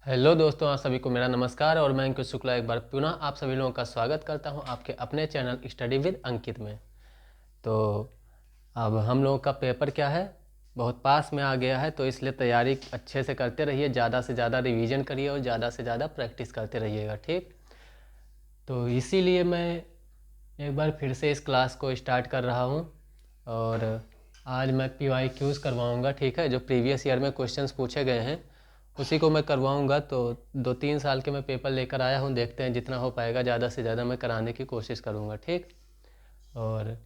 Hello दोस्तों, आप सभी को मेरा नमस्कार और मैं अंकित शुक्ला एक बार पुनः आप सभी लोगों का स्वागत करता हूं आपके अपने चैनल स्टडी विद अंकित में। तो अब हम लोगों का पेपर क्या है, बहुत पास में आ गया है, तो इसलिए तैयारी अच्छे से करते रहिए, ज़्यादा से ज़्यादा रिवीजन करिए और ज़्यादा से ज़्यादा प्रैक्टिस करते रहिएगा। ठीक, तो इसीलिए मैं एक बार फिर से इस क्लास को स्टार्ट कर रहा हूँ और आज मैं PYQs करवाऊँगा। ठीक है, जो प्रीवियस ईयर में क्वेश्चंस पूछे गए हैं उसी को मैं करवाऊँगा। तो 2-3 साल के मैं पेपर लेकर आया हूँ, देखते हैं जितना हो पाएगा ज़्यादा से ज़्यादा मैं कराने की कोशिश करूँगा। ठीक, और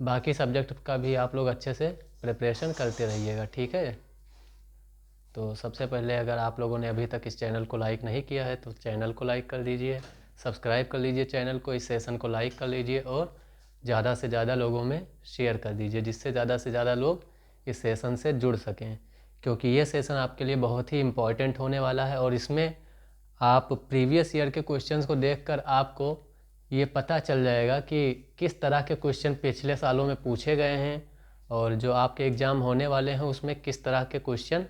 बाकी सब्जेक्ट का भी आप लोग अच्छे से प्रिपरेशन करते रहिएगा। ठीक है, तो सबसे पहले अगर आप लोगों ने अभी तक इस चैनल को लाइक नहीं किया है तो चैनल को लाइक कर दीजिए, सब्सक्राइब कर लीजिए चैनल को, इस सेशन को लाइक कर लीजिए और ज़्यादा से ज़्यादा लोगों में शेयर कर दीजिए, जिससे ज़्यादा से ज़्यादा लोग इस सेशन से जुड़ सकें, क्योंकि ये सेशन आपके लिए बहुत ही इम्पॉर्टेंट होने वाला है। और इसमें आप प्रीवियस ईयर के क्वेश्चंस को देखकर आपको ये पता चल जाएगा कि किस तरह के क्वेश्चन पिछले सालों में पूछे गए हैं और जो आपके एग्ज़ाम होने वाले हैं उसमें किस तरह के क्वेश्चन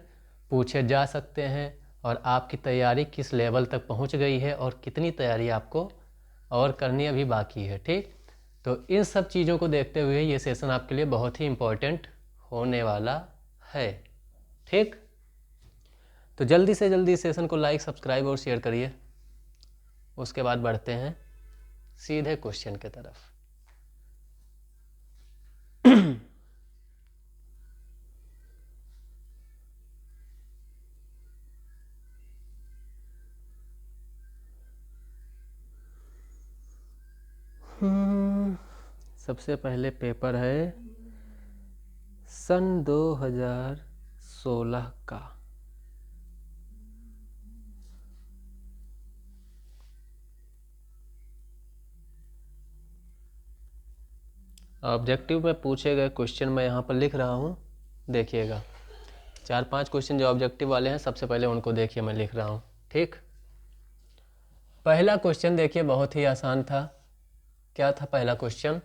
पूछे जा सकते हैं और आपकी तैयारी किस लेवल तक पहुंच गई है और कितनी तैयारी आपको और करनी अभी बाकी है। ठीक, तो इन सब चीज़ों को देखते हुए ये सेशन आपके लिए बहुत ही इम्पोर्टेंट होने वाला है। ठीक, तो जल्दी से जल्दी इस सेशन को लाइक, सब्सक्राइब और शेयर करिए। उसके बाद बढ़ते हैं सीधे क्वेश्चन की तरफ। सबसे पहले पेपर है सन 2016 का। ऑब्जेक्टिव में पूछे गए क्वेश्चन मैं यहाँ पर लिख रहा हूँ, देखिएगा। 4-5 क्वेश्चन जो ऑब्जेक्टिव वाले हैं सबसे पहले उनको देखिए, मैं लिख रहा हूँ। ठीक, पहला क्वेश्चन देखिए, बहुत ही आसान था। क्या था पहला क्वेश्चन?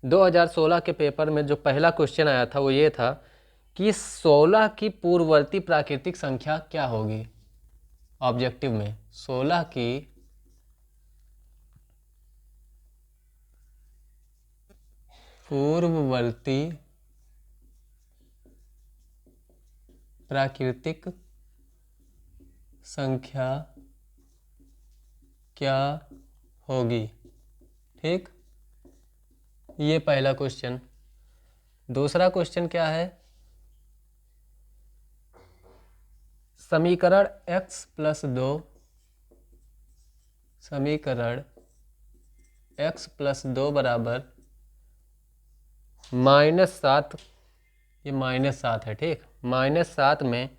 2016 के पेपर में जो पहला क्वेश्चन आया था वो ये था कि 16 की पूर्ववर्ती प्राकृतिक संख्या क्या होगी। ऑब्जेक्टिव में 16 की पूर्ववर्ती प्राकृतिक संख्या क्या होगी। ठीक, ये पहला क्वेश्चन। दूसरा क्वेश्चन क्या है? समीकरण x + 2, समीकरण x + 2 बराबर -7, ये -7 है। ठीक, -7 में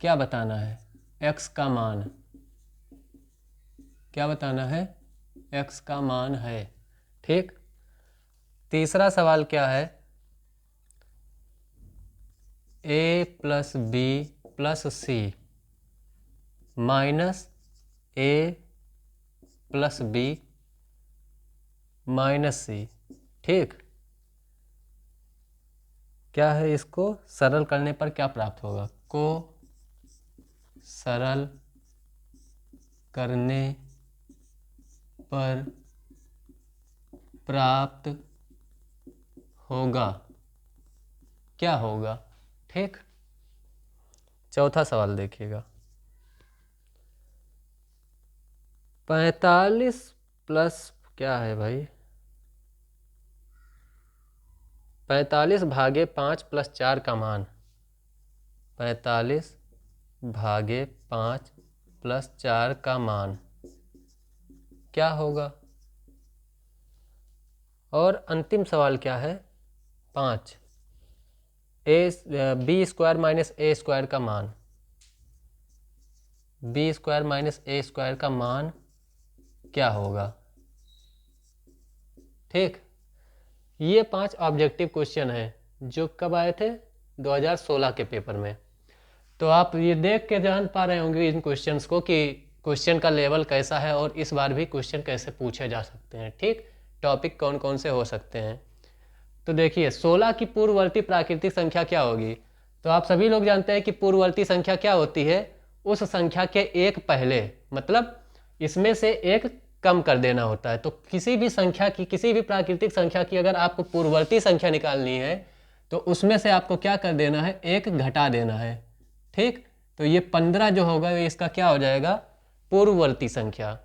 क्या बताना है? x का मान। क्या बताना है? x का मान है। ठीक, तीसरा सवाल क्या है? a + b + c -a + b -c। ठीक, क्या है? इसको सरल करने पर क्या प्राप्त होगा? को सरल करने पर प्राप्त होगा। क्या होगा? ठीक, चौथा सवाल देखिएगा। 45 प्लस क्या है भाई? 45 भागे 5 + 4 का मान। 45 भागे 5 + 4 का मान क्या होगा? और अंतिम सवाल क्या है? 5 b² - a² का मान। b² - a² का मान क्या होगा? ठीक, ये 5 ऑब्जेक्टिव क्वेश्चन हैं जो कब आए थे? 2016 के पेपर में। तो आप ये देख के जान पा रहे होंगे इन क्वेश्चंस को कि क्वेश्चन का लेवल कैसा है और इस बार भी क्वेश्चन कैसे पूछे जा सकते हैं। ठीक, टॉपिक कौन कौन से हो सकते हैं। तो देखिए, 16 की पूर्ववर्ती प्राकृतिक संख्या क्या होगी? तो आप सभी लोग जानते हैं कि पूर्ववर्ती संख्या क्या होती है, उस संख्या के एक पहले, मतलब इसमें से एक कम कर देना होता है। तो किसी भी संख्या की, किसी भी प्राकृतिक संख्या की अगर आपको पूर्ववर्ती संख्या निकालनी है तो उसमें से आपको क्या कर देना है, एक घटा देना है। ठीक, तो ये 15 जो होगा ये इसका क्या हो जाएगा, पूर्ववर्ती संख्या।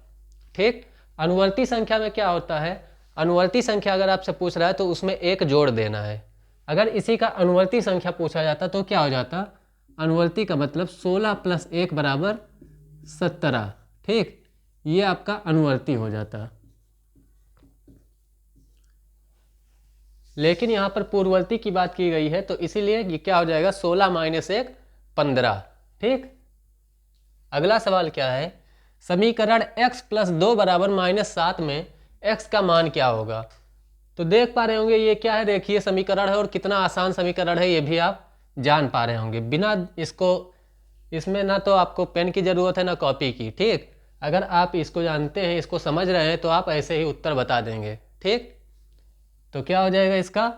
ठीक, अनुवर्ती संख्या में क्या होता है, अनुवर्ती संख्या अगर आपसे पूछ रहा है तो उसमें एक जोड़ देना है। अगर इसी का अनुवर्ती संख्या पूछा जाता तो क्या हो जाता, अनुवर्ती का मतलब 16 + 1 = 17। ठीक, ये आपका अनुवर्ती हो जाता। लेकिन यहाँ पर पूर्ववर्ती की बात की गई है तो इसीलिए ये क्या हो जाएगा, 16 - 1 15। ठीक, अगला सवाल क्या है, समीकरण x + 2 = -7 में x का मान क्या होगा। तो देख पा रहे होंगे ये क्या है, देखिए समीकरण है और कितना आसान समीकरण है ये भी आप जान पा रहे होंगे। बिना इसको, इसमें ना तो आपको पेन की ज़रूरत है ना कॉपी की। ठीक, अगर आप इसको जानते हैं, इसको समझ रहे हैं तो आप ऐसे ही उत्तर बता देंगे। ठीक, तो क्या हो जाएगा इसका,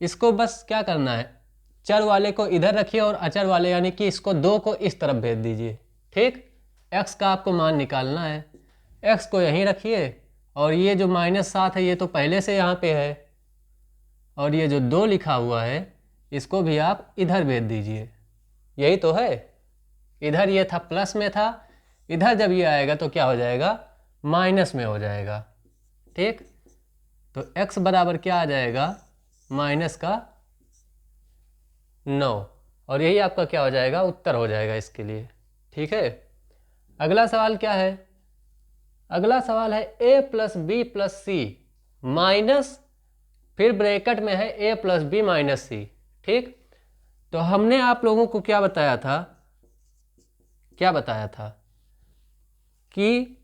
इसको बस क्या करना है, चर वाले को इधर रखिए और अचर वाले यानी कि इसको 2 को इस तरफ भेज दीजिए। ठीक, x का आपको मान निकालना है, x को यहीं रखिए और ये जो -7 है ये तो पहले से यहाँ पे है, और ये जो 2 लिखा हुआ है इसको भी आप इधर भेज दीजिए। यही तो है, इधर ये था प्लस में था, इधर जब ये आएगा तो क्या हो जाएगा, माइनस में हो जाएगा। ठीक, तो x बराबर क्या आ जाएगा, -9, और यही आपका क्या हो जाएगा, उत्तर हो जाएगा इसके लिए। ठीक है, अगला सवाल क्या है, अगला सवाल है a + b + c माइनस, फिर ब्रैकेट में है a + b - c। ठीक, तो हमने आप लोगों को क्या बताया था, क्या बताया था कि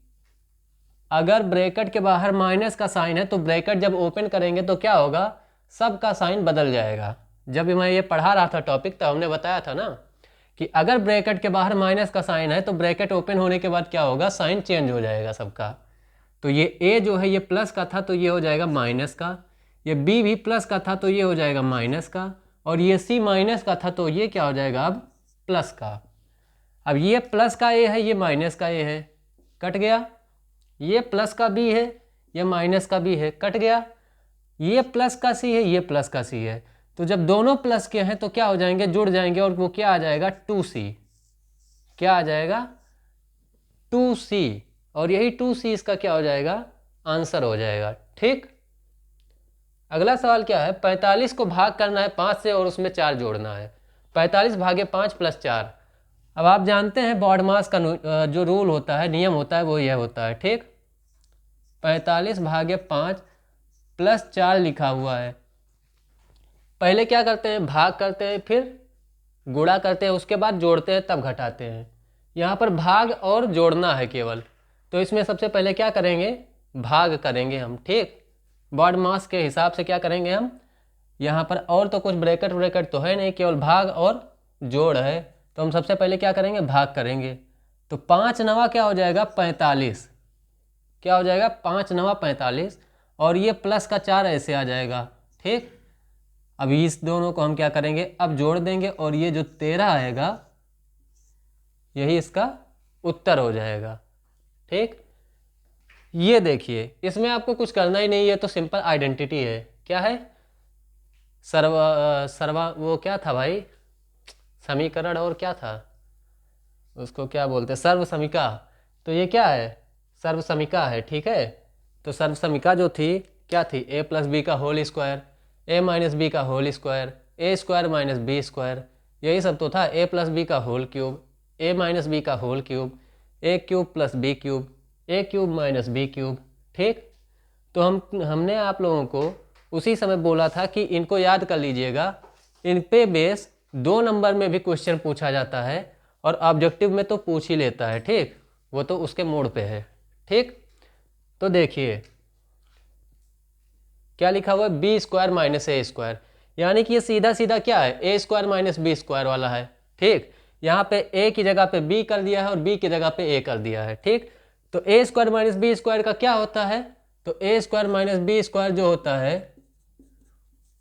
अगर ब्रैकेट के बाहर माइनस का साइन है तो ब्रैकेट जब ओपन करेंगे तो क्या होगा, सब का साइन बदल जाएगा। जब मैं ये पढ़ा रहा था टॉपिक तो हमने बताया था ना कि अगर ब्रैकेट के बाहर माइनस का साइन है तो ब्रैकेट ओपन होने के बाद क्या होगा, साइन चेंज हो जाएगा सबका। तो ये a जो है ये प्लस का था तो ये हो जाएगा माइनस का, ये b भी प्लस का था तो ये हो जाएगा माइनस का, और ये c माइनस का था तो ये क्या हो जाएगा अब प्लस का। अब ये प्लस का a है, ये माइनस का a है, कट गया। ये प्लस का b है, ये माइनस का b है, कट गया। ये प्लस का c है, ये प्लस का c है, तो जब दोनों प्लस के हैं तो क्या हो जाएंगे, जुड़ जाएंगे, और वो क्या आ जाएगा 2c, क्या आ जाएगा 2c, और यही 2c इसका क्या हो जाएगा, आंसर हो जाएगा। ठीक, अगला सवाल क्या है, 45 को भाग करना है 5 से और उसमें 4 जोड़ना है। 45 भागे 5 + 4। अब आप जानते हैं बॉडमास का जो रूल होता है, नियम होता है, वो यह होता है। ठीक, 45 भागे 5 + 4 लिखा हुआ है। पहले क्या करते हैं, भाग करते हैं, फिर गुणा करते हैं, उसके बाद जोड़ते हैं, तब घटाते हैं। यहाँ पर भाग और जोड़ना है केवल, तो इसमें सबसे पहले क्या करेंगे, भाग करेंगे हम। ठीक, बॉड मास के हिसाब से क्या करेंगे हम, यहाँ पर और तो कुछ ब्रैकेट ब्रैकेट तो है नहीं, केवल भाग और जोड़ है, तो हम सबसे पहले क्या करेंगे, भाग करेंगे। तो 5 9 क्या हो जाएगा 45, क्या हो जाएगा 5 9 45, और ये प्लस का 4 ऐसे आ जाएगा। ठीक, अब इस दोनों को हम क्या करेंगे, अब जोड़ देंगे, और ये जो 13 आएगा यही इसका उत्तर हो जाएगा। ठीक, ये देखिए इसमें आपको कुछ करना ही नहीं है, तो सिंपल आइडेंटिटी है। क्या है, सर्वा वो क्या था भाई, समीकरण, और क्या था उसको क्या बोलते हैं, सर्वसमीका। तो ये क्या है, सर्वसमीका है। ठीक है, तो सर्वसमीका जो थी क्या थी, a + b का होल स्क्वायर, a - b का होल स्क्वायर, a² - b², यही सब तो था। a + b का होल क्यूब, a - b का whole cube, a³ + b³, a³ - b³। ठीक, तो हमने आप लोगों को उसी समय बोला था कि इनको याद कर लीजिएगा, इन पे बेस 2 नंबर में भी क्वेश्चन पूछा जाता है और ऑब्जेक्टिव में तो पूछ ही लेता है। ठीक, वो तो उसके मोड पे है। ठीक, तो देखिए क्या लिखा हुआ है, b² - a², यानी कि ये सीधा सीधा क्या है, a² - b² वाला है। ठीक, यहाँ पे a की जगह पे b कर दिया है और b की जगह पे a कर दिया है। ठीक, तो a² - b² का क्या होता है, तो a² - b² जो होता है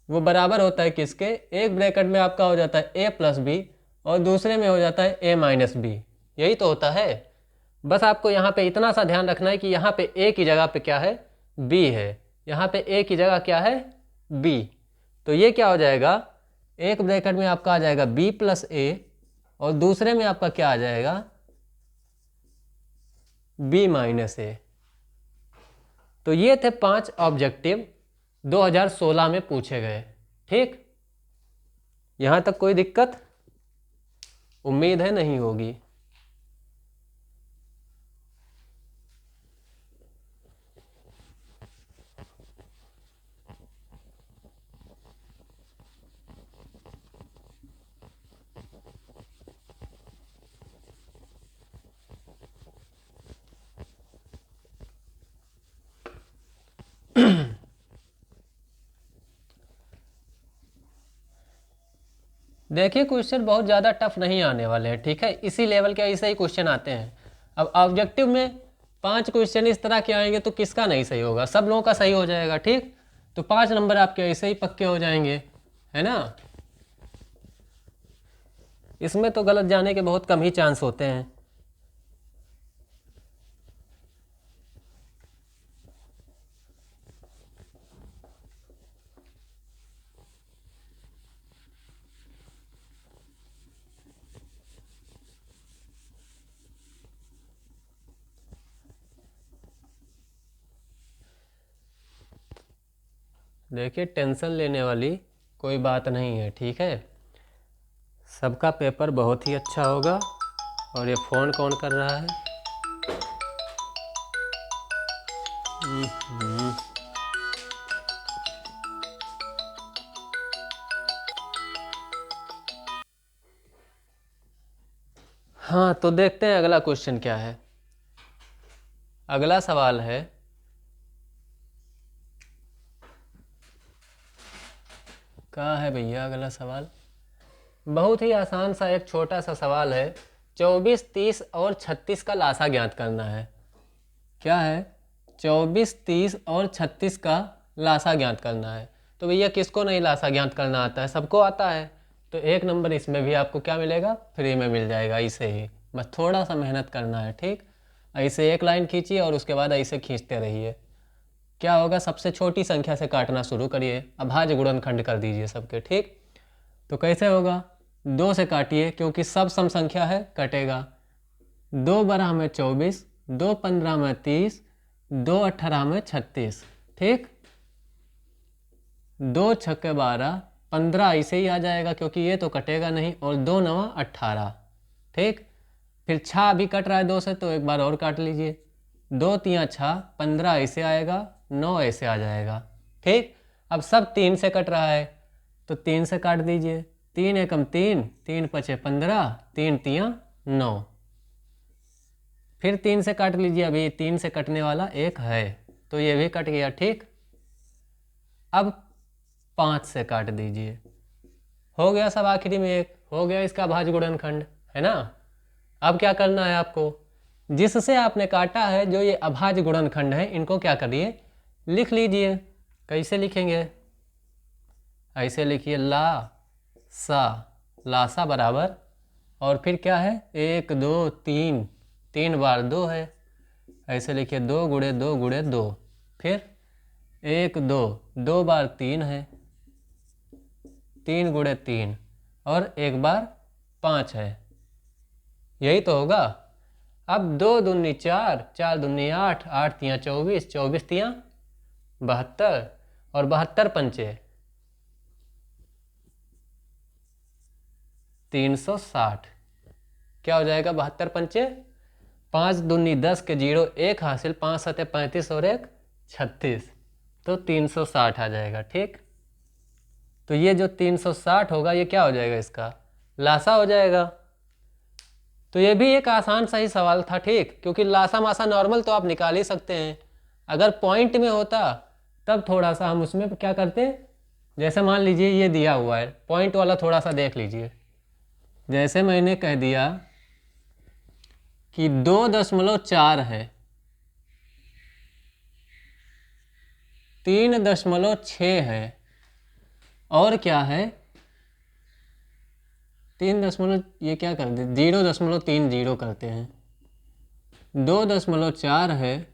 वो बराबर होता है किसके, एक ब्रैकेट में आपका हो जाता है ए प्लस बी और दूसरे में हो जाता है ए माइनस बी, यही तो होता है। बस आपको यहाँ पे इतना सा ध्यान रखना है कि यहाँ पे ए की जगह पे क्या है, बी है, यहाँ पे ए की जगह क्या है, बी। तो ये क्या हो जाएगा, एक ब्रैकेट में आपका आ जाएगा बी प्लस ए और दूसरे में आपका क्या आ जाएगा, बी माइनस ए। तो ये थे 5 ऑब्जेक्टिव 2016 में पूछे गए। ठीक, यहाँ तक कोई दिक्कत, उम्मीद है नहीं होगी। देखिए क्वेश्चन बहुत ज़्यादा टफ नहीं आने वाले हैं, ठीक है, इसी लेवल के ऐसे ही क्वेश्चन आते हैं। अब ऑब्जेक्टिव में 5 क्वेश्चन इस तरह के आएंगे तो किसका नहीं सही होगा, सब लोगों का सही हो जाएगा। ठीक, तो 5 नंबर आपके ऐसे ही पक्के हो जाएंगे, है ना। इसमें तो गलत जाने के बहुत कम ही चांस होते हैं। देखिए टेंशन लेने वाली कोई बात नहीं है, ठीक है, सबका पेपर बहुत ही अच्छा होगा। और ये फ़ोन कौन कर रहा है, हाँ तो देखते हैं अगला क्वेश्चन क्या है। अगला सवाल है, कहाँ है भैया अगला सवाल, बहुत ही आसान सा एक छोटा सा सवाल है। 24, 30 और 36 का लासा ज्ञात करना है। क्या है, 24, 30 और 36 का लासा ज्ञात करना है। तो भैया किसको नहीं लासा ज्ञात करना आता है, सबको आता है। तो 1 नंबर इसमें भी आपको क्या मिलेगा, फ्री में मिल जाएगा, ऐसे ही बस थोड़ा सा मेहनत करना है। ठीक, ऐसे एक लाइन खींचिए और उसके बाद ऐसे खींचते रहिए। क्या होगा, सबसे छोटी संख्या से काटना शुरू करिए, अभाज्य गुणनखंड कर दीजिए सबके। ठीक, तो कैसे होगा, 2 से काटिए क्योंकि सब सम संख्या है, कटेगा। 2 12 में 24, 2 15 में 30, 2 18 में 36। ठीक, 2 छक्के 12, 15 ऐसे ही आ जाएगा क्योंकि ये तो कटेगा नहीं, और 2 9 18। ठीक, फिर 6 अभी कट रहा है 2 से, तो एक बार और काट लीजिए। 2 3 6, 15 ऐसे आएगा, 9 ऐसे आ जाएगा। ठीक, अब सब 3 से कट रहा है तो 3 से काट दीजिए। 3 एकम 3, 3 पचे 15, 3 तियाँ 9। फिर 3 से काट लीजिए, अभी 3 से कटने वाला एक है तो ये भी कट गया। ठीक, अब 5 से काट दीजिए, हो गया सब, आखिरी में एक हो गया इसका भाज्य गुणनखंड, है ना। अब क्या करना है आपको, जिससे आपने काटा है जो ये अभाज्य गुणनखंड है, इनको क्या करिए, लिख लीजिए। कैसे लिखेंगे, ऐसे लिखिए, ला सा, लासा बराबर, और फिर क्या है, 1 2 3, 3 बार 2 है, ऐसे लिखिए 2 गुणे 2 गुणे 2, फिर 1 2, 2 बार 3 है, 3 गुणे 3, और 1 बार 5 है, यही तो होगा। अब 2 दूनी 4, 4 दूनी 8, 8 तियाँ 24, 24 तियाँ 72, और 72 पंचे 360। क्या हो जाएगा, 72 पंचे 5 दूनी 10 के 0 1 हासिल, 5 सते 35 और 1 36, तो 360 आ जाएगा। ठीक, तो ये जो 360 होगा ये क्या हो जाएगा, इसका लासा हो जाएगा। तो ये भी एक आसान सा ही सवाल था। ठीक, क्योंकि लासा मासा नॉर्मल तो आप निकाल ही सकते हैं, अगर पॉइंट में होता तब थोड़ा सा हम उसमें क्या करते, जैसे मान लीजिए ये दिया हुआ है पॉइंट वाला, थोड़ा सा देख लीजिए। जैसे मैंने कह दिया कि 2.4 है, 3.6 है, और क्या है 3 दशमलव, ये क्या कर दे 0.30 करते हैं, 2.4 है,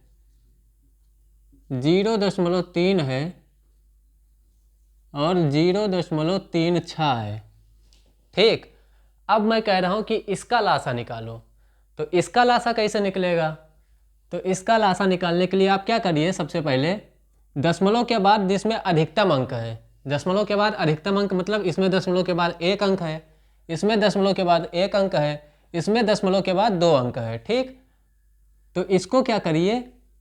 0.3 है और 0.36 है। ठीक, अब मैं कह रहा हूं कि इसका लासा निकालो। तो इसका लासा कैसे निकलेगा? तो इसका लासा निकालने के लिए आप क्या करिए, सबसे पहले दशमलव के बाद जिसमें अधिकतम अंक है, दशमलव के बाद अधिकतम अंक मतलब इसमें दशमलव के बाद 1 अंक है, इसमें दशमलव के बाद 1 अंक है, इसमें दशमलव के बाद 2 अंक है। ठीक, तो इसको क्या करिए,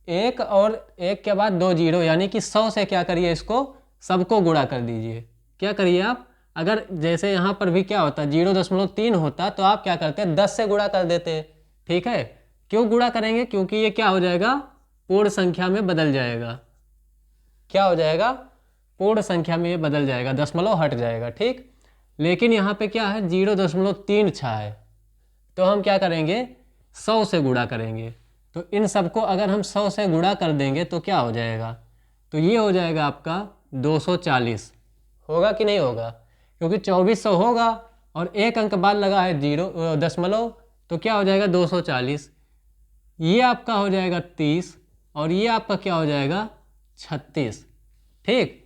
1 और 1 के बाद 2 जीरो, यानी कि 100 से क्या करिए, इसको सबको गुणा कर दीजिए। क्या करिए आप, अगर जैसे यहाँ पर भी क्या होता 0.3 होता तो आप क्या करते 10 से गुणा कर देते। ठीक है, क्यों गुणा करेंगे? क्योंकि ये क्या हो जाएगा, पूर्ण संख्या में बदल जाएगा। क्या हो जाएगा, पूर्ण संख्या में ये बदल जाएगा, दशमलव हट जाएगा। ठीक, लेकिन यहाँ पे क्या है 0.36 है, तो हम क्या करेंगे 100 से गुणा करेंगे। तो इन सबको अगर हम 100 से गुणा कर देंगे तो क्या हो जाएगा, तो ये हो जाएगा आपका 240। होगा कि नहीं होगा? क्योंकि 2400 होगा और 1 अंक बाद लगा है दशमलव, तो क्या हो जाएगा 240। ये आपका हो जाएगा 30 और ये आपका क्या हो जाएगा 36। ठीक,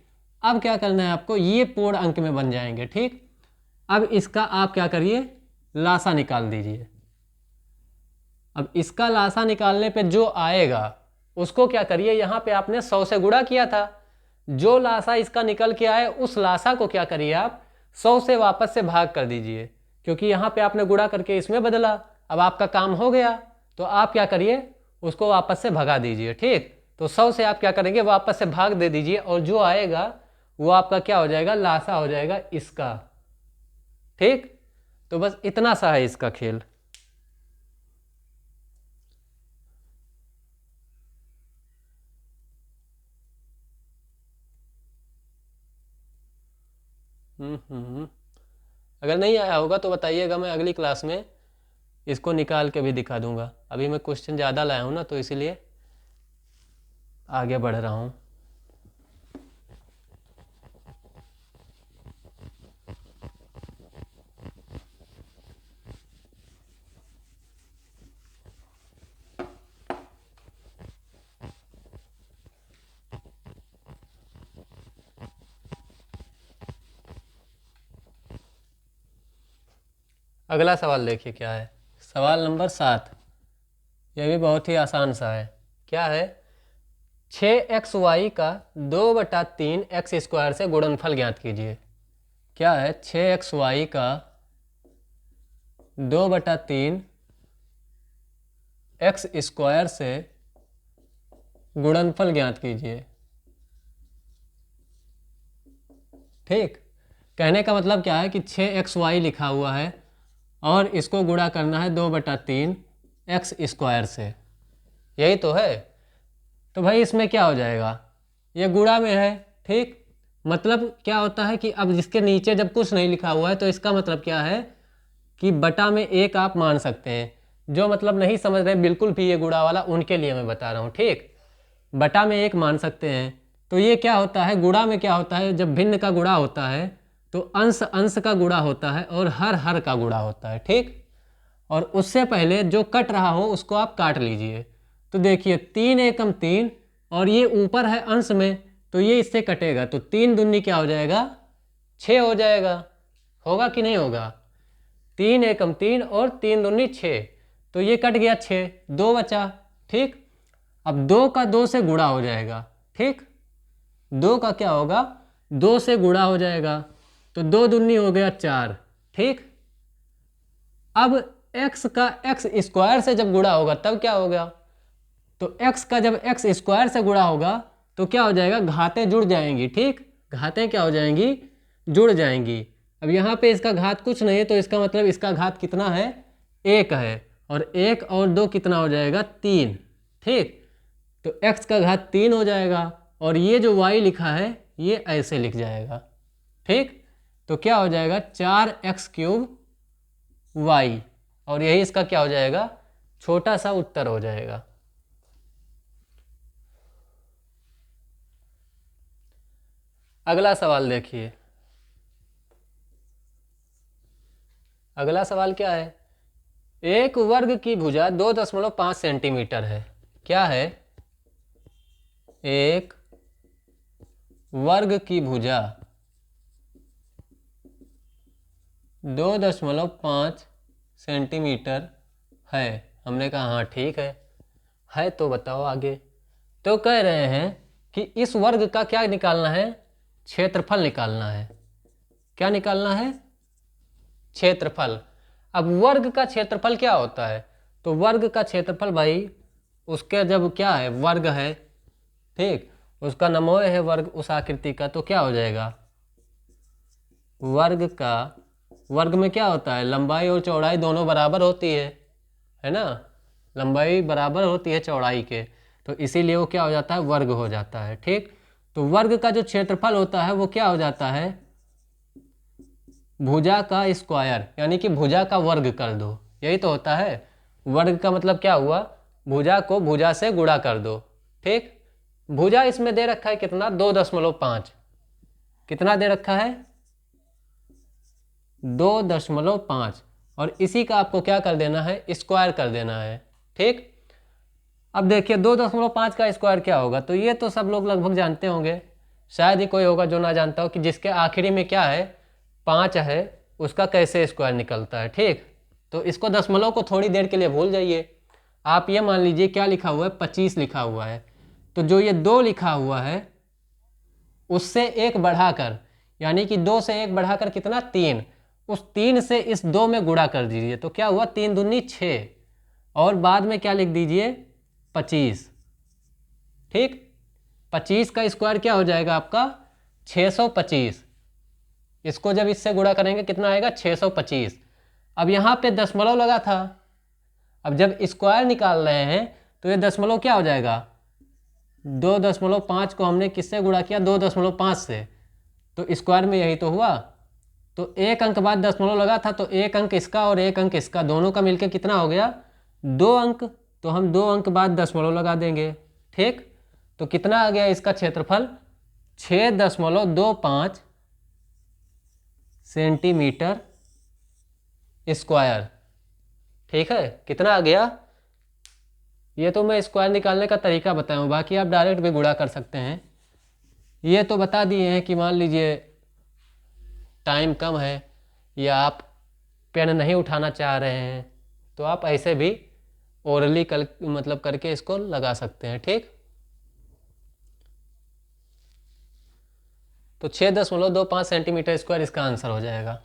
अब क्या करना है आपको, ये पूर्ण अंक में बन जाएंगे। ठीक, अब इसका आप क्या करिए, लासा निकाल दीजिए। अब इसका लासा निकालने पे जो आएगा उसको क्या करिए, यहाँ पे आपने 100 से गुणा किया था, जो लासा इसका निकल के आए उस लासा को क्या करिए आप 100 से वापस से भाग कर दीजिए, क्योंकि यहाँ पे आपने गुणा करके इसमें बदला। अब आपका काम हो गया, तो आप क्या करिए उसको वापस से भगा दीजिए। ठीक, तो 100 से आप क्या करेंगे वापस से भाग दे दीजिए और जो आएगा वो आपका क्या हो जाएगा, लासा हो जाएगा इसका। ठीक, तो बस इतना सा है इसका खेल। अगर नहीं आया होगा तो बताइएगा, मैं अगली क्लास में इसको निकाल के भी दिखा दूंगा। अभी मैं क्वेश्चन ज़्यादा लाया हूँ ना, तो इसीलिए आगे बढ़ रहा हूँ। अगला सवाल देखिए क्या है, सवाल नंबर 7। यह भी बहुत ही आसान सा है। क्या है, 6xy का 2/3 एक्स स्क्वायर से गुणनफल ज्ञात कीजिए। क्या है, 6xy का 2/3 एक्स स्क्वायर से गुणनफल ज्ञात कीजिए। ठीक, कहने का मतलब क्या है कि 6xy लिखा हुआ है और इसको गुणा करना है 2/3 एक्स स्क्वायर से, यही तो है। तो भाई इसमें क्या हो जाएगा, ये गुणा में है। ठीक, मतलब क्या होता है कि अब जिसके नीचे जब कुछ नहीं लिखा हुआ है तो इसका मतलब क्या है कि बटा में 1 आप मान सकते हैं। जो मतलब नहीं समझ रहे बिल्कुल भी ये गुणा वाला, उनके लिए मैं बता रहा हूँ। ठीक, बटा में 1 मान सकते हैं। तो ये क्या होता है, गुणा में क्या होता है, जब भिन्न का गुणा होता है तो अंश अंश का गुणा होता है और हर हर का गुणा होता है। ठीक, और उससे पहले जो कट रहा हो उसको आप काट लीजिए। तो देखिए 3 एकम 3 और ये ऊपर है अंश में, तो ये इससे कटेगा, तो 3 दूनी क्या हो जाएगा 6 हो जाएगा। होगा कि नहीं होगा, 3 एकम 3 और 3 दूनी 6, तो ये कट गया 6, 2 बचा। ठीक, अब 2 का 2 से गुणा हो जाएगा। ठीक, 2 का क्या होगा 2 से गुणा हो जाएगा, तो 2 दूनी हो गया 4। ठीक, अब x का x स्क्वायर से जब गुणा होगा तब क्या होगा, तो x का जब x स्क्वायर से गुणा होगा तो क्या हो जाएगा, घातें जुड़ जाएंगी। ठीक, घातें क्या हो जाएंगी, जुड़ जाएंगी। अब यहाँ पे इसका घात कुछ नहीं है, तो इसका मतलब इसका घात कितना है 1 है, और 1 और 2 कितना हो जाएगा 3। ठीक, तो x का घात 3 हो जाएगा और ये जो y लिखा है ये ऐसे लिख जाएगा। ठीक, तो क्या हो जाएगा 4x³ y, और यही इसका क्या हो जाएगा छोटा सा उत्तर हो जाएगा। अगला सवाल देखिए, अगला सवाल क्या है, एक वर्ग की भुजा 2.5 सेंटीमीटर है। क्या है? एक वर्ग की भुजा 2.5 सेंटीमीटर है। हमने कहा हाँ ठीक है तो बताओ आगे। तो कह रहे हैं कि इस वर्ग का क्या निकालना है? क्षेत्रफल निकालना है। क्या निकालना है? क्षेत्रफल। अब वर्ग का क्षेत्रफल क्या होता है? तो वर्ग का क्षेत्रफल भाई उसके जब क्या है, वर्ग है, ठीक, उसका नमोय है वर्ग उस आकृति का, तो क्या हो जाएगा? वर्ग में क्या होता है, लंबाई और चौड़ाई दोनों बराबर होती है ना, लंबाई बराबर होती है चौड़ाई के, तो इसीलिए वो क्या हो जाता है, वर्ग हो जाता है। ठीक, तो वर्ग का जो क्षेत्रफल होता है वो क्या हो जाता है, भुजा का स्क्वायर, यानी कि भुजा का वर्ग कर दो, यही तो होता है। वर्ग का मतलब क्या हुआ, भुजा को भुजा से गुणा कर दो। ठीक, भुजा इसमें दे रखा है कितना, 2.5। कितना दे रखा है? 2.5, और इसी का आपको क्या कर देना है, स्क्वायर कर देना है। ठीक, अब देखिए 2.5 का स्क्वायर क्या होगा, तो ये तो सब लोग लगभग जानते होंगे, शायद ही कोई होगा जो ना जानता हो कि जिसके आखिरी में क्या है, 5 है, उसका कैसे स्क्वायर निकलता है। ठीक, तो इसको दशमलव को थोड़ी देर के लिए भूल जाइए, आप ये मान लीजिए क्या लिखा हुआ है, 25 लिखा हुआ है, तो जो ये 2 लिखा हुआ है उससे 1 बढ़ाकर, यानी कि 2 से 1 बढ़ाकर कितना, 3, उस 3 से इस 2 में गुणा कर दीजिए, तो क्या हुआ, 3 दूनी 6, और बाद में क्या लिख दीजिए, 25। ठीक, 25 का स्क्वायर क्या हो जाएगा आपका, 625। इसको जब इससे गुणा करेंगे कितना आएगा, 625। अब यहाँ पे दशमलव लगा था, अब जब स्क्वायर निकाल रहे हैं तो ये दशमलव क्या हो जाएगा, 2.5 को हमने किससे गुणा किया, 2.5 से, तो स्क्वायर में यही तो हुआ। तो एक अंक बाद दशमलव लगा था, तो एक अंक इसका और एक अंक इसका, दोनों का मिलकर कितना हो गया, 2 अंक, तो हम 2 अंक बाद दशमलव लगा देंगे। ठीक, तो कितना आ गया इसका क्षेत्रफल, 6.25 सेंटीमीटर स्क्वायर। ठीक है, कितना आ गया, ये तो मैं स्क्वायर निकालने का तरीका बताया हूँ, बाकी आप डायरेक्ट भी गुणा कर सकते हैं। ये तो बता दिए हैं कि मान लीजिए टाइम कम है या आप पेन नहीं उठाना चाह रहे हैं, तो आप ऐसे भी ओरली मतलब करके इसको लगा सकते हैं। ठीक, तो 6.25 सेंटीमीटर स्क्वायर इसका आंसर हो जाएगा।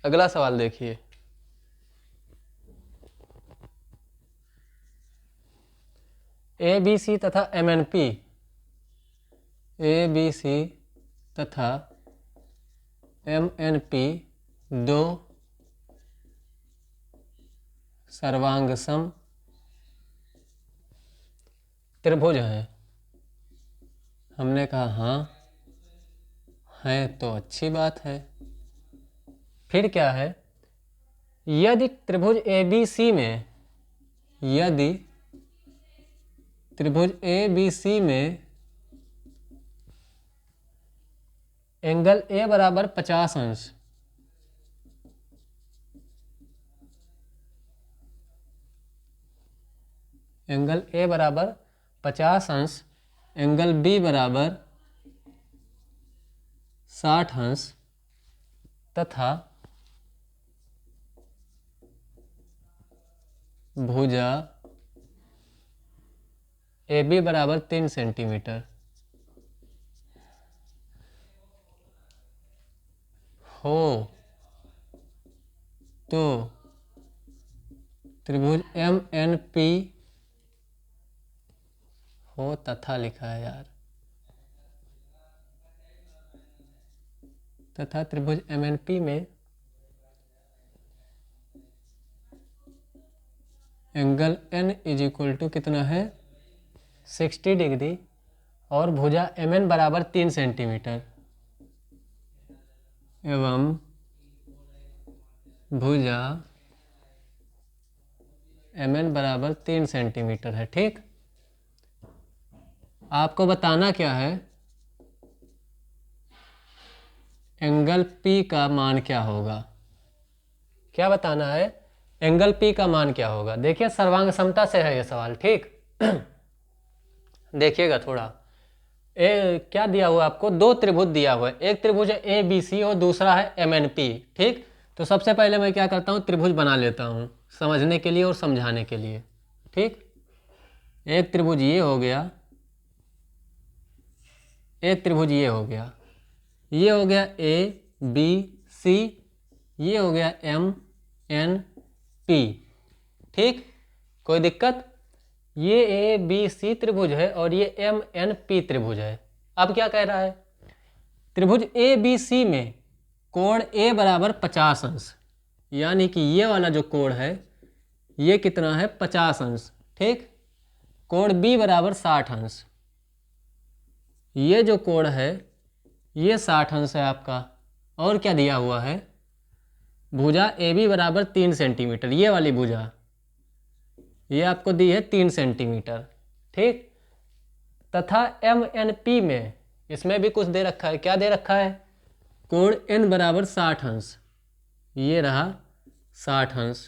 अगला सवाल देखिए, ABC तथा MNP, ABC तथा MNP दो सर्वांगसम त्रिभुज हैं। हमने कहा हाँ है, तो अच्छी बात है। फिर क्या है, यदि त्रिभुज ABC में, यदि त्रिभुज ABC में एंगल A बराबर 50 अंश, एंगल A बराबर 50 अंश, एंगल B बराबर 60 अंश, तथा भुजा AB बराबर 3 सेंटीमीटर हो, तो त्रिभुज MNP हो, तथा लिखा है यार, तथा त्रिभुज MNP में angle N is equal to कितना है 60 डिग्री और भुजा एम एन बराबर 3 सेंटीमीटर एवं भुजा एम एन बराबर 3 सेंटीमीटर है। ठीक, आपको बताना क्या है, एंगल P का मान क्या होगा। क्या बताना है, एंगल P का मान क्या होगा। देखिए सर्वांग समता से है ये सवाल। ठीक देखिएगा थोड़ा, क्या दिया हुआ है आपको, दो त्रिभुज दिया हुआ है, एक त्रिभुज है ABC और दूसरा है MNP। ठीक, तो सबसे पहले मैं क्या करता हूँ, त्रिभुज बना लेता हूँ समझने के लिए और समझाने के लिए। ठीक, एक त्रिभुज ये हो गया, एक त्रिभुज ये हो गया, ये हो गया ABC, ये हो गया MNP। ठीक, कोई दिक्कत, ये ABC त्रिभुज है और ये MNP त्रिभुज है। अब क्या कह रहा है, त्रिभुज ABC में कोण A बराबर 50 अंश, यानी कि ये वाला जो कोण है ये कितना है 50 अंश। ठीक, कोण B बराबर 60 अंश, ये जो कोण है ये 60 अंश है आपका। और क्या दिया हुआ है, भुजा AB बराबर 3 सेंटीमीटर, ये वाली भुजा ये आपको दी है 3 सेंटीमीटर। ठीक, तथा MNP में इसमें भी कुछ दे रखा है, क्या दे रखा है, कोण N बराबर 60 अंश, ये रहा 60 अंश।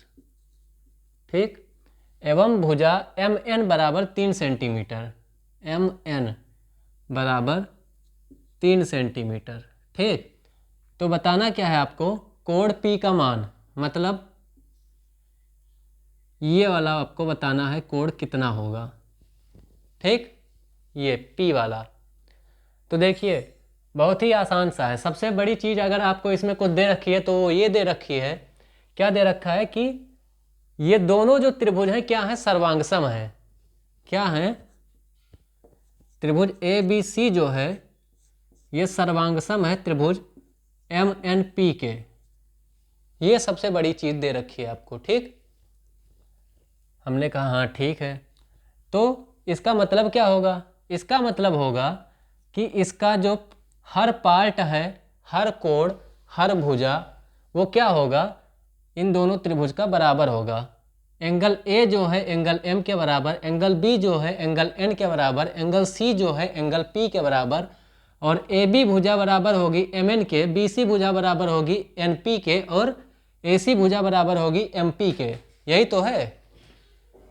ठीक, एवं भुजा MN बराबर 3 सेंटीमीटर, MN बराबर 3 सेंटीमीटर। ठीक, तो बताना क्या है आपको, कोण P का मान, मतलब ये वाला आपको बताना है कोण कितना होगा। ठीक, ये P वाला। तो देखिए बहुत ही आसान सा है। सबसे बड़ी चीज़ अगर आपको इसमें कुछ दे रखी है तो ये दे रखी है, क्या दे रखा है कि ये दोनों जो त्रिभुज हैं क्या है, सर्वांगसम है। क्या है, त्रिभुज ABC जो है ये सर्वांगसम है त्रिभुज MNP के। ये सबसे बड़ी चीज़ दे रखी है आपको। ठीक, हमने कहा हाँ ठीक है। तो इसका मतलब क्या होगा, इसका मतलब होगा कि इसका जो हर पार्ट है, हर कोण, हर भुजा, वो क्या होगा, इन दोनों त्रिभुज का बराबर होगा। एंगल A जो है एंगल M के बराबर, एंगल B जो है एंगल N के बराबर, एंगल C जो है एंगल P के बराबर, और AB भुजा बराबर होगी MN के, BC भुजा बराबर होगी NP के, और AC भुजा बराबर होगी MP के। यही तो है,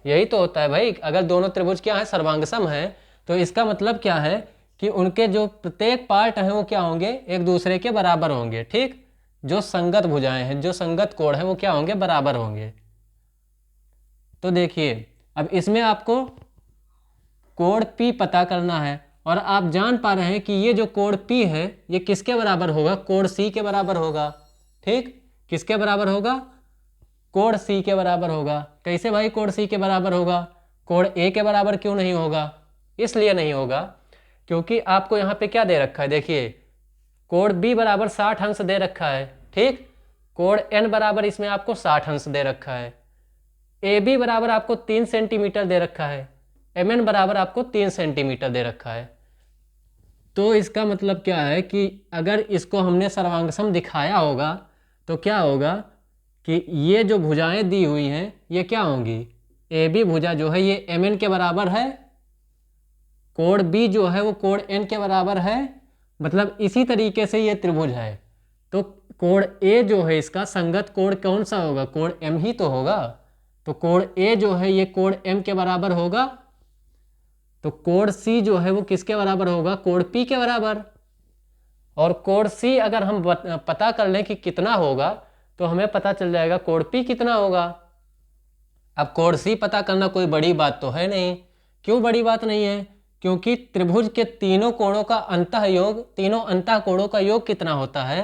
यही तो होता है भाई। अगर दोनों त्रिभुज क्या है, सर्वांगसम है, तो इसका मतलब क्या है कि उनके जो प्रत्येक पार्ट हैं वो क्या होंगे, एक दूसरे के बराबर होंगे। ठीक, जो संगत भुजाएं हैं, जो संगत कोण हैं वो क्या होंगे, बराबर होंगे। तो देखिए अब इसमें आपको कोण P पता करना है, और आप जान पा रहे हैं कि ये जो कोण P है ये किसके बराबर होगा, कोण C के बराबर होगा। ठीक, किसके बराबर होगा, कोण C के बराबर होगा। कैसे भाई कोण C के बराबर होगा, कोण A के बराबर क्यों नहीं होगा, इसलिए नहीं होगा क्योंकि आपको यहाँ पे क्या दे रखा है, देखिए कोण B बराबर 60 अंश दे रखा है। ठीक, कोण N बराबर इसमें आपको 60 अंश दे रखा है, AB बराबर आपको 3 सेंटीमीटर दे रखा है, MN बराबर आपको 3 सेंटीमीटर दे रखा है। तो इसका मतलब क्या है कि अगर इसको हमने सर्वांगसम दिखाया होगा तो क्या होगा कि ये जो भुजाएं दी हुई हैं ये क्या होंगी, AB भुजा जो है ये MN के बराबर है, कोण B जो है वो कोण N के बराबर है, मतलब इसी तरीके से ये त्रिभुज है। तो कोण A जो है इसका संगत कोण कौन सा होगा, कोण M ही तो होगा। तो कोण A जो है ये कोण M के बराबर होगा, तो कोण C जो है वो किसके बराबर होगा, कोण P के बराबर। और कोण C अगर हम पता कर लें कि कितना होगा तो हमें पता चल जाएगा कोण P कितना होगा। अब कोण C पता करना कोई बड़ी बात तो है नहीं। क्यों बड़ी बात नहीं है, क्योंकि त्रिभुज के तीनों कोणों का अंतः योग, तीनों अंतः कोणों का योग कितना होता है,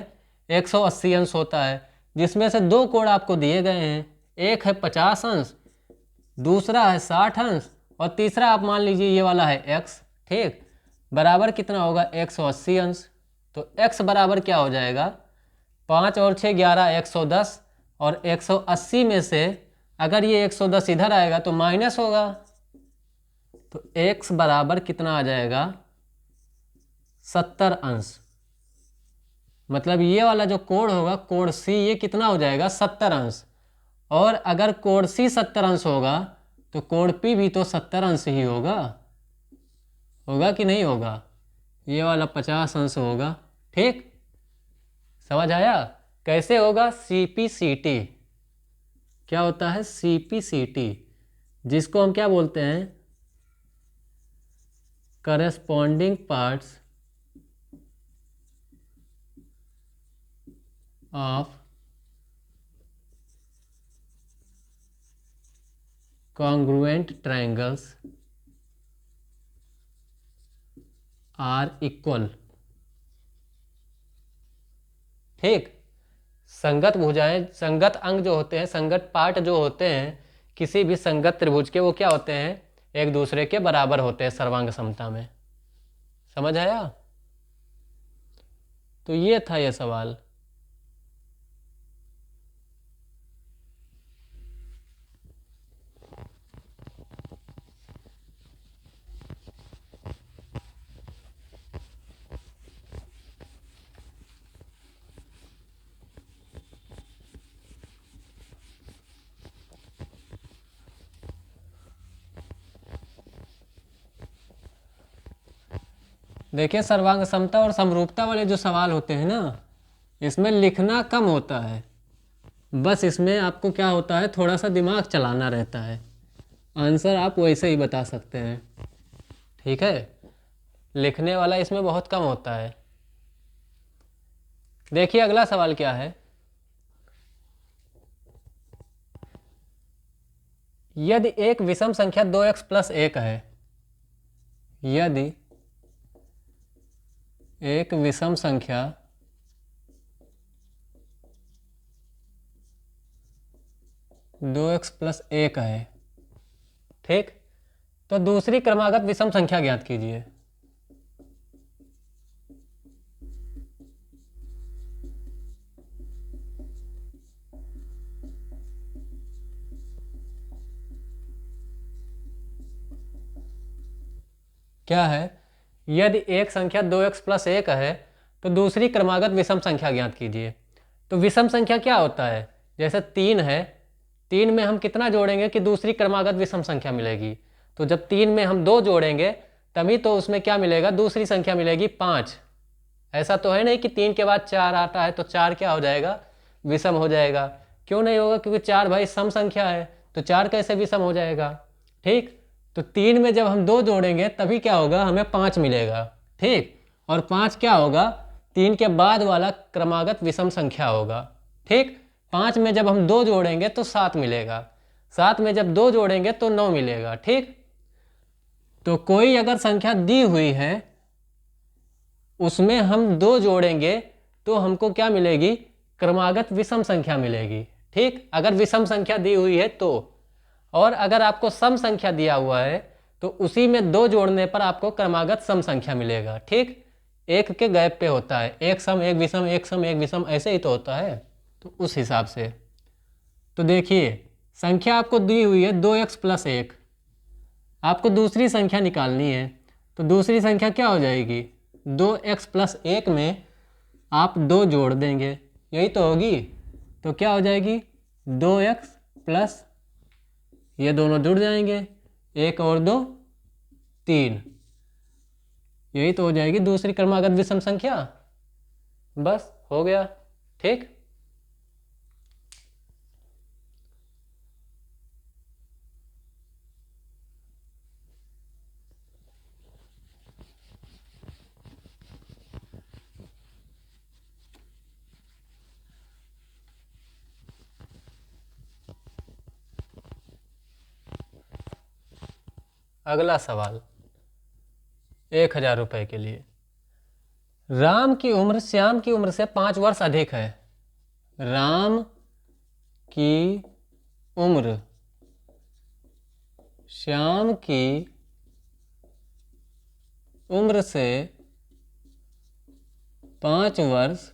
180 अंश होता है, जिसमें से दो कोण आपको दिए गए हैं, एक है 50 अंश, दूसरा है 60 अंश, और तीसरा आप मान लीजिए ये वाला है x। ठीक, बराबर कितना होगा 180 अंश। तो x बराबर क्या हो जाएगा, 5 और 6 11 110, और 180 में से अगर ये 110 इधर आएगा तो माइनस होगा, तो x बराबर कितना आ जाएगा 70 अंश। मतलब ये वाला जो कोण होगा कोण C ये कितना हो जाएगा 70 अंश। और अगर कोण C 70 अंश होगा तो कोण P भी तो 70 अंश ही होगा, होगा कि नहीं होगा? ये वाला 50 अंश होगा। ठीक, समझ आया कैसे होगा? CPCT क्या होता है? CPCT जिसको हम क्या बोलते हैं? Corresponding parts of congruent triangles are equal. ठीक, संगत भुजाएं, संगत अंग जो होते हैं, संगत पार्ट जो होते हैं किसी भी संगत त्रिभुज के, वो क्या होते हैं? एक दूसरे के बराबर होते हैं सर्वांग समता में। समझ आया? तो ये था ये सवाल। देखिए, सर्वांग समता और समरूपता वाले जो सवाल होते हैं ना, इसमें लिखना कम होता है, बस इसमें आपको क्या होता है, थोड़ा सा दिमाग चलाना रहता है। आंसर आप वैसे ही बता सकते हैं। ठीक है, लिखने वाला इसमें बहुत कम होता है। देखिए अगला सवाल क्या है। यदि एक विषम संख्या 2x प्लस 1 है, यदि एक विषम संख्या 2x प्लस 1 है, ठीक, तो दूसरी क्रमागत विषम संख्या ज्ञात कीजिए। क्या है? यदि एक संख्या 2x प्लस 1 है तो दूसरी क्रमागत विषम संख्या ज्ञात कीजिए। तो विषम संख्या क्या होता है? जैसे 3 है, 3 में हम कितना जोड़ेंगे कि दूसरी क्रमागत विषम संख्या मिलेगी? तो जब 3 में हम 2 जोड़ेंगे तभी तो उसमें क्या मिलेगा? दूसरी संख्या मिलेगी 5। ऐसा तो है नहीं कि 3 के बाद 4 आता है तो 4 क्या हो जाएगा? विषम हो जाएगा। क्यों नहीं होगा? क्योंकि 4 भाई सम संख्या है, तो 4 कैसे विषम हो जाएगा? ठीक, तो 3 में जब हम 2 जोड़ेंगे तभी क्या होगा? हमें 5 मिलेगा। ठीक, और 5 क्या होगा? 3 के बाद वाला क्रमागत विषम संख्या होगा। ठीक, 5 में जब हम 2 जोड़ेंगे तो 7 मिलेगा, 7 में जब 2 जोड़ेंगे तो 9 मिलेगा। ठीक, तो कोई अगर संख्या दी हुई है उसमें हम 2 जोड़ेंगे तो हमको क्या मिलेगी? क्रमागत विषम संख्या मिलेगी। ठीक, अगर विषम संख्या दी हुई है तो। और अगर आपको सम संख्या दिया हुआ है तो उसी में 2 जोड़ने पर आपको क्रमागत सम संख्या मिलेगा। ठीक, एक के गैप पे होता है, एक सम एक विषम, एक सम एक विषम, ऐसे ही तो होता है। तो उस हिसाब से तो देखिए, संख्या आपको दी हुई है 2x प्लस 1, आपको दूसरी संख्या निकालनी है। तो दूसरी संख्या क्या हो जाएगी? 2x प्लस 1 में आप 2 जोड़ देंगे, यही तो होगी। तो क्या हो जाएगी? 2x प्लस, ये दोनों जुड़ जाएंगे, 1 और 2 3, यही तो हो जाएगी दूसरी क्रमागत विषम संख्या। बस हो गया। ठीक, अगला सवाल 1000 रुपये के लिए। राम की उम्र श्याम की उम्र से 5 वर्ष अधिक है। राम की उम्र श्याम की उम्र से 5 वर्ष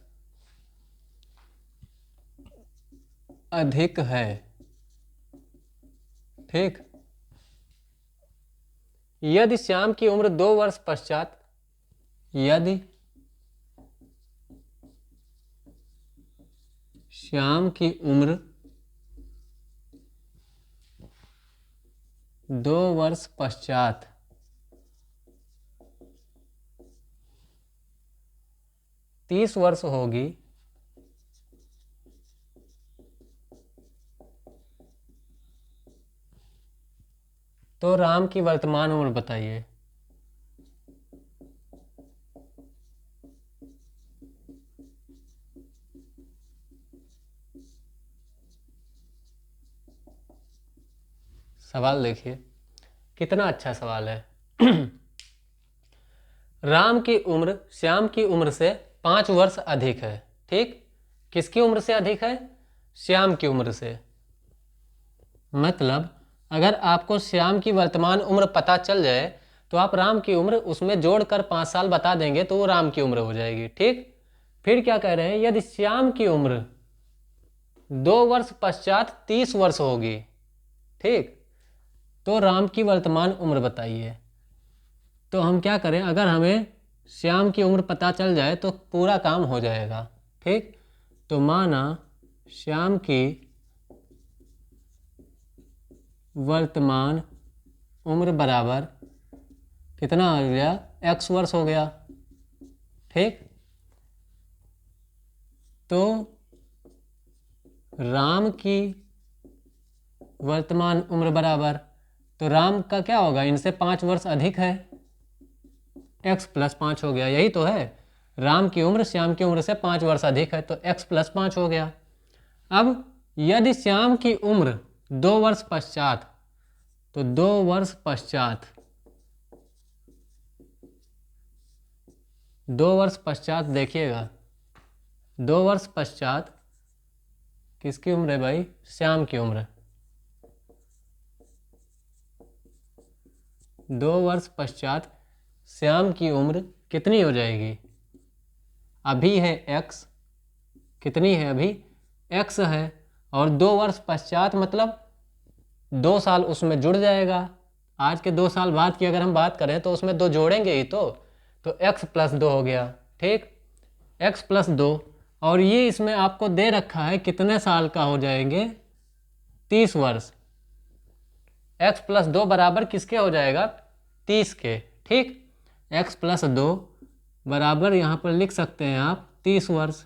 अधिक है। ठीक। यदि श्याम की उम्र 2 वर्ष पश्चात, यदि श्याम की उम्र 2 वर्ष पश्चात 30 वर्ष होगी, तो राम की वर्तमान उम्र बताइए। सवाल देखिए कितना अच्छा सवाल है। राम की उम्र श्याम की उम्र से 5 वर्ष अधिक है। ठीक, किसकी उम्र से अधिक है? श्याम की उम्र से। मतलब अगर आपको श्याम की वर्तमान उम्र पता चल जाए तो आप राम की उम्र उसमें जोड़कर 5 साल बता देंगे तो वो राम की उम्र हो जाएगी। ठीक, फिर क्या कह रहे हैं? यदि श्याम की उम्र 2 वर्ष पश्चात 30 वर्ष होगी, ठीक, तो राम की वर्तमान उम्र बताइए। तो हम क्या करें, अगर हमें श्याम की उम्र पता चल जाए तो पूरा काम हो जाएगा। ठीक, तो माना श्याम की वर्तमान उम्र बराबर कितना हो गया? x वर्ष हो गया। ठीक, तो राम की वर्तमान उम्र बराबर, तो राम का क्या होगा? इनसे 5 वर्ष अधिक है, x + 5 हो गया। यही तो है, राम की उम्र श्याम की उम्र से 5 वर्ष अधिक है तो x + 5 हो गया। अब यदि श्याम की उम्र 2 वर्ष पश्चात, तो 2 वर्ष पश्चात 2 वर्ष पश्चात देखिएगा, 2 वर्ष पश्चात किसकी उम्र है भाई? श्याम की उम्र। 2 वर्ष पश्चात श्याम की उम्र कितनी हो जाएगी? अभी है x, कितनी है अभी? x है, और 2 वर्ष पश्चात मतलब 2 साल उसमें जुड़ जाएगा। आज के 2 साल बाद की अगर हम बात करें तो उसमें 2 जोड़ेंगे ही तो x + 2 हो गया। ठीक, x + 2, और ये इसमें आपको दे रखा है कितने साल का हो जाएंगे? 30 वर्ष। x + 2 बराबर किसके हो जाएगा? 30 के। ठीक, x + 2 बराबर यहाँ पर लिख सकते हैं आप 30 वर्ष।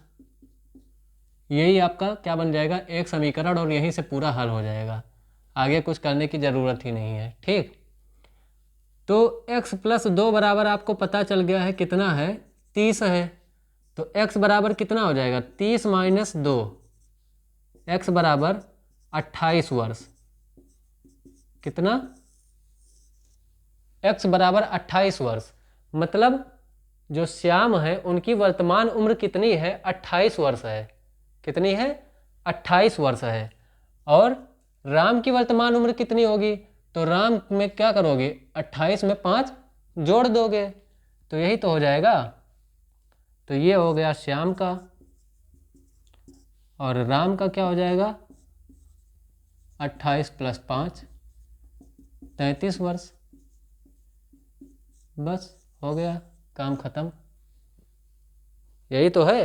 यही आपका क्या बन जाएगा? एक समीकरण, और यहीं से पूरा हल हो जाएगा, आगे कुछ करने की ज़रूरत ही नहीं है। ठीक, तो x + 2 बराबर आपको पता चल गया है कितना है? 30 है। तो x बराबर कितना हो जाएगा? 30 - 2, x बराबर 28 वर्ष। कितना? x बराबर 28 वर्ष। मतलब जो श्याम है उनकी वर्तमान उम्र कितनी है? 28 वर्ष है। कितनी है? 28 वर्ष है। और राम की वर्तमान उम्र कितनी होगी? तो राम में क्या करोगे? 28 में 5 जोड़ दोगे, तो यही तो हो जाएगा। तो ये हो गया श्याम का, और राम का क्या हो जाएगा? 28 + 5 33 वर्ष। बस हो गया, काम खत्म। यही तो है,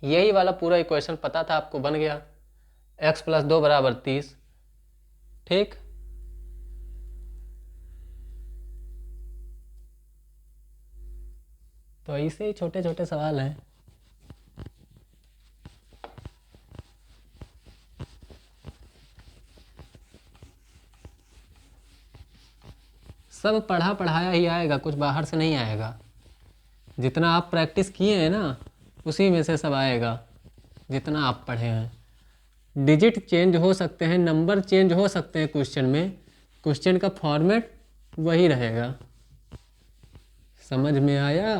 यही वाला पूरा इक्वेशन पता था आपको, बन गया। x + 2 बराबर 30। ठीक, तो ऐसे ही छोटे छोटे सवाल हैं। सब पढ़ा पढ़ाया ही आएगा, कुछ बाहर से नहीं आएगा। जितना आप प्रैक्टिस किए हैं ना, उसी में से सब आएगा, जितना आप पढ़े हैं। डिजिट चेंज हो सकते हैं, नंबर चेंज हो सकते हैं क्वेश्चन में, क्वेश्चन का फॉर्मेट वही रहेगा। समझ में आया?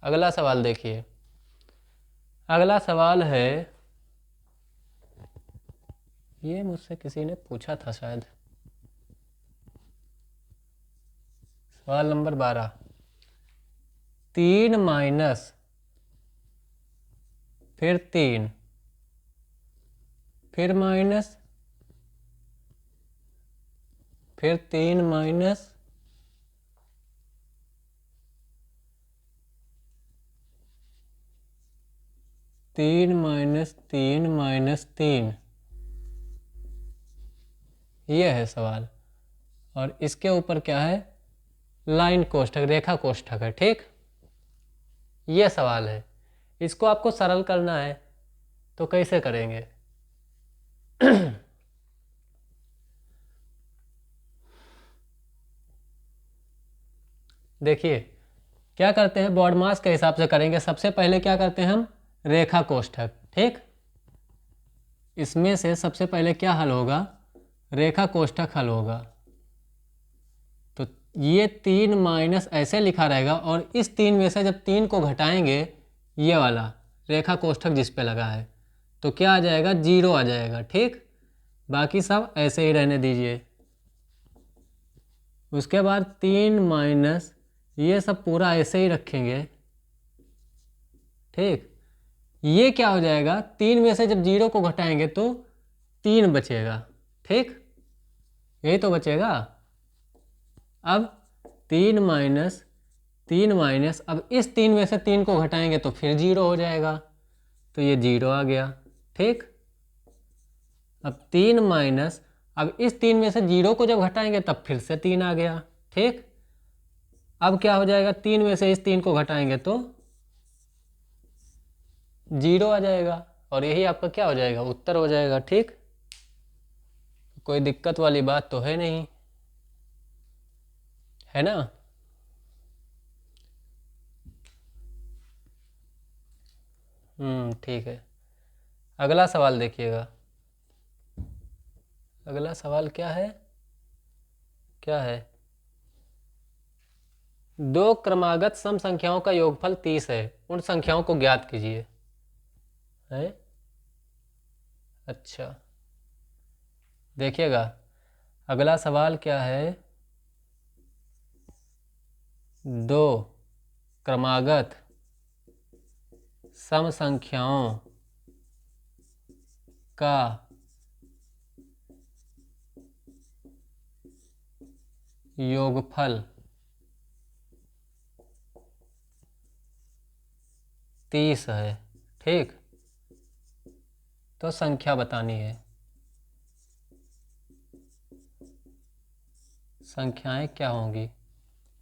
अगला सवाल देखिए। अगला सवाल है, ये मुझसे किसी ने पूछा था शायद। सवाल नंबर 12, 3 - फिर 3, फिर माइनस, फिर 3 माइनस, तीन माइनस 3 माइनस 3, ये है सवाल। और इसके ऊपर क्या है, लाइन कोष्ठक, रेखा कोष्ठक है, ठीक। ये सवाल है, इसको आपको सरल करना है, तो कैसे करेंगे? देखिए क्या करते हैं, बॉड मास के हिसाब से करेंगे। सबसे पहले क्या करते हैं हम, रेखा कोष्ठक, ठीक। इसमें से सबसे पहले क्या हल होगा, रेखा कोष्ठक हल होगा। तो ये 3 माइनस ऐसे लिखा रहेगा, और इस 3 में से जब 3 को घटाएंगे, ये वाला रेखा कोष्ठक जिस पे लगा है, तो क्या आ जाएगा, 0 आ जाएगा, ठीक। बाकी सब ऐसे ही रहने दीजिए। उसके बाद 3 माइनस, ये सब पूरा ऐसे ही रखेंगे, ठीक। ये क्या हो जाएगा, 3 में से जब 0 को घटाएंगे तो 3 बचेगा, ठीक। यही तो बचेगा। अब 3 माइनस 3 माइनस, अब इस 3 में से 3 को घटाएंगे तो फिर 0 हो जाएगा, तो ये 0 आ गया, ठीक। अब 3 माइनस, अब इस 3 में से 0 को जब घटाएंगे तब फिर से 3 आ गया, ठीक। अब क्या हो जाएगा, 3 में से इस 3 को घटाएंगे तो 0 आ जाएगा, और यही आपका क्या हो जाएगा, उत्तर हो जाएगा, ठीक। कोई दिक्कत वाली बात तो है नहीं, है ना। ठीक है। अगला सवाल देखिएगा। अगला सवाल क्या है, क्या है, दो क्रमागत सम संख्याओं का योगफल 30 है, उन संख्याओं को ज्ञात कीजिए। है, अच्छा देखिएगा, अगला सवाल क्या है, दो क्रमागत सम संख्याओं का योगफल 30 है, ठीक। तो संख्या बतानी है, संख्याएं क्या होंगी,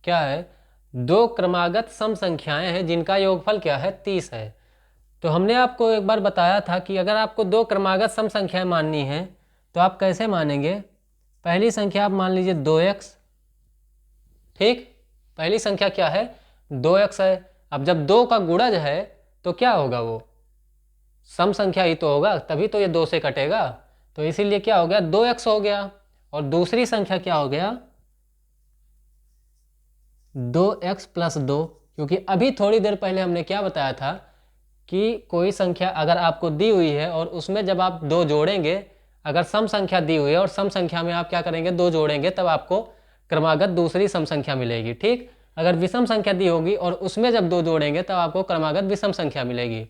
क्या है, दो क्रमागत सम संख्याएं हैं जिनका योगफल क्या है, 30 है। तो हमने आपको एक बार बताया था कि अगर आपको दो क्रमागत सम संख्याएं माननी है तो आप कैसे मानेंगे। पहली संख्या आप मान लीजिए 2x, ठीक। पहली संख्या क्या है, 2x है। अब जब 2 का गुणज है तो क्या होगा, वो सम संख्या ही तो होगा, तभी तो ये 2 से कटेगा। तो इसीलिए क्या हो गया, 2x हो गया। और दूसरी संख्या क्या हो गया, 2x प्लस 2, क्योंकि अभी थोड़ी देर पहले हमने क्या बताया था कि कोई संख्या अगर आपको दी हुई है और उसमें जब आप 2 जोड़ेंगे, अगर सम संख्या दी हुई है और सम संख्या में आप क्या करेंगे, 2 जोड़ेंगे, तब आपको क्रमागत दूसरी सम संख्या मिलेगी, ठीक। अगर विषम संख्या दी होगी और उसमें जब 2 जोड़ेंगे तब आपको क्रमागत विषम संख्या मिलेगी।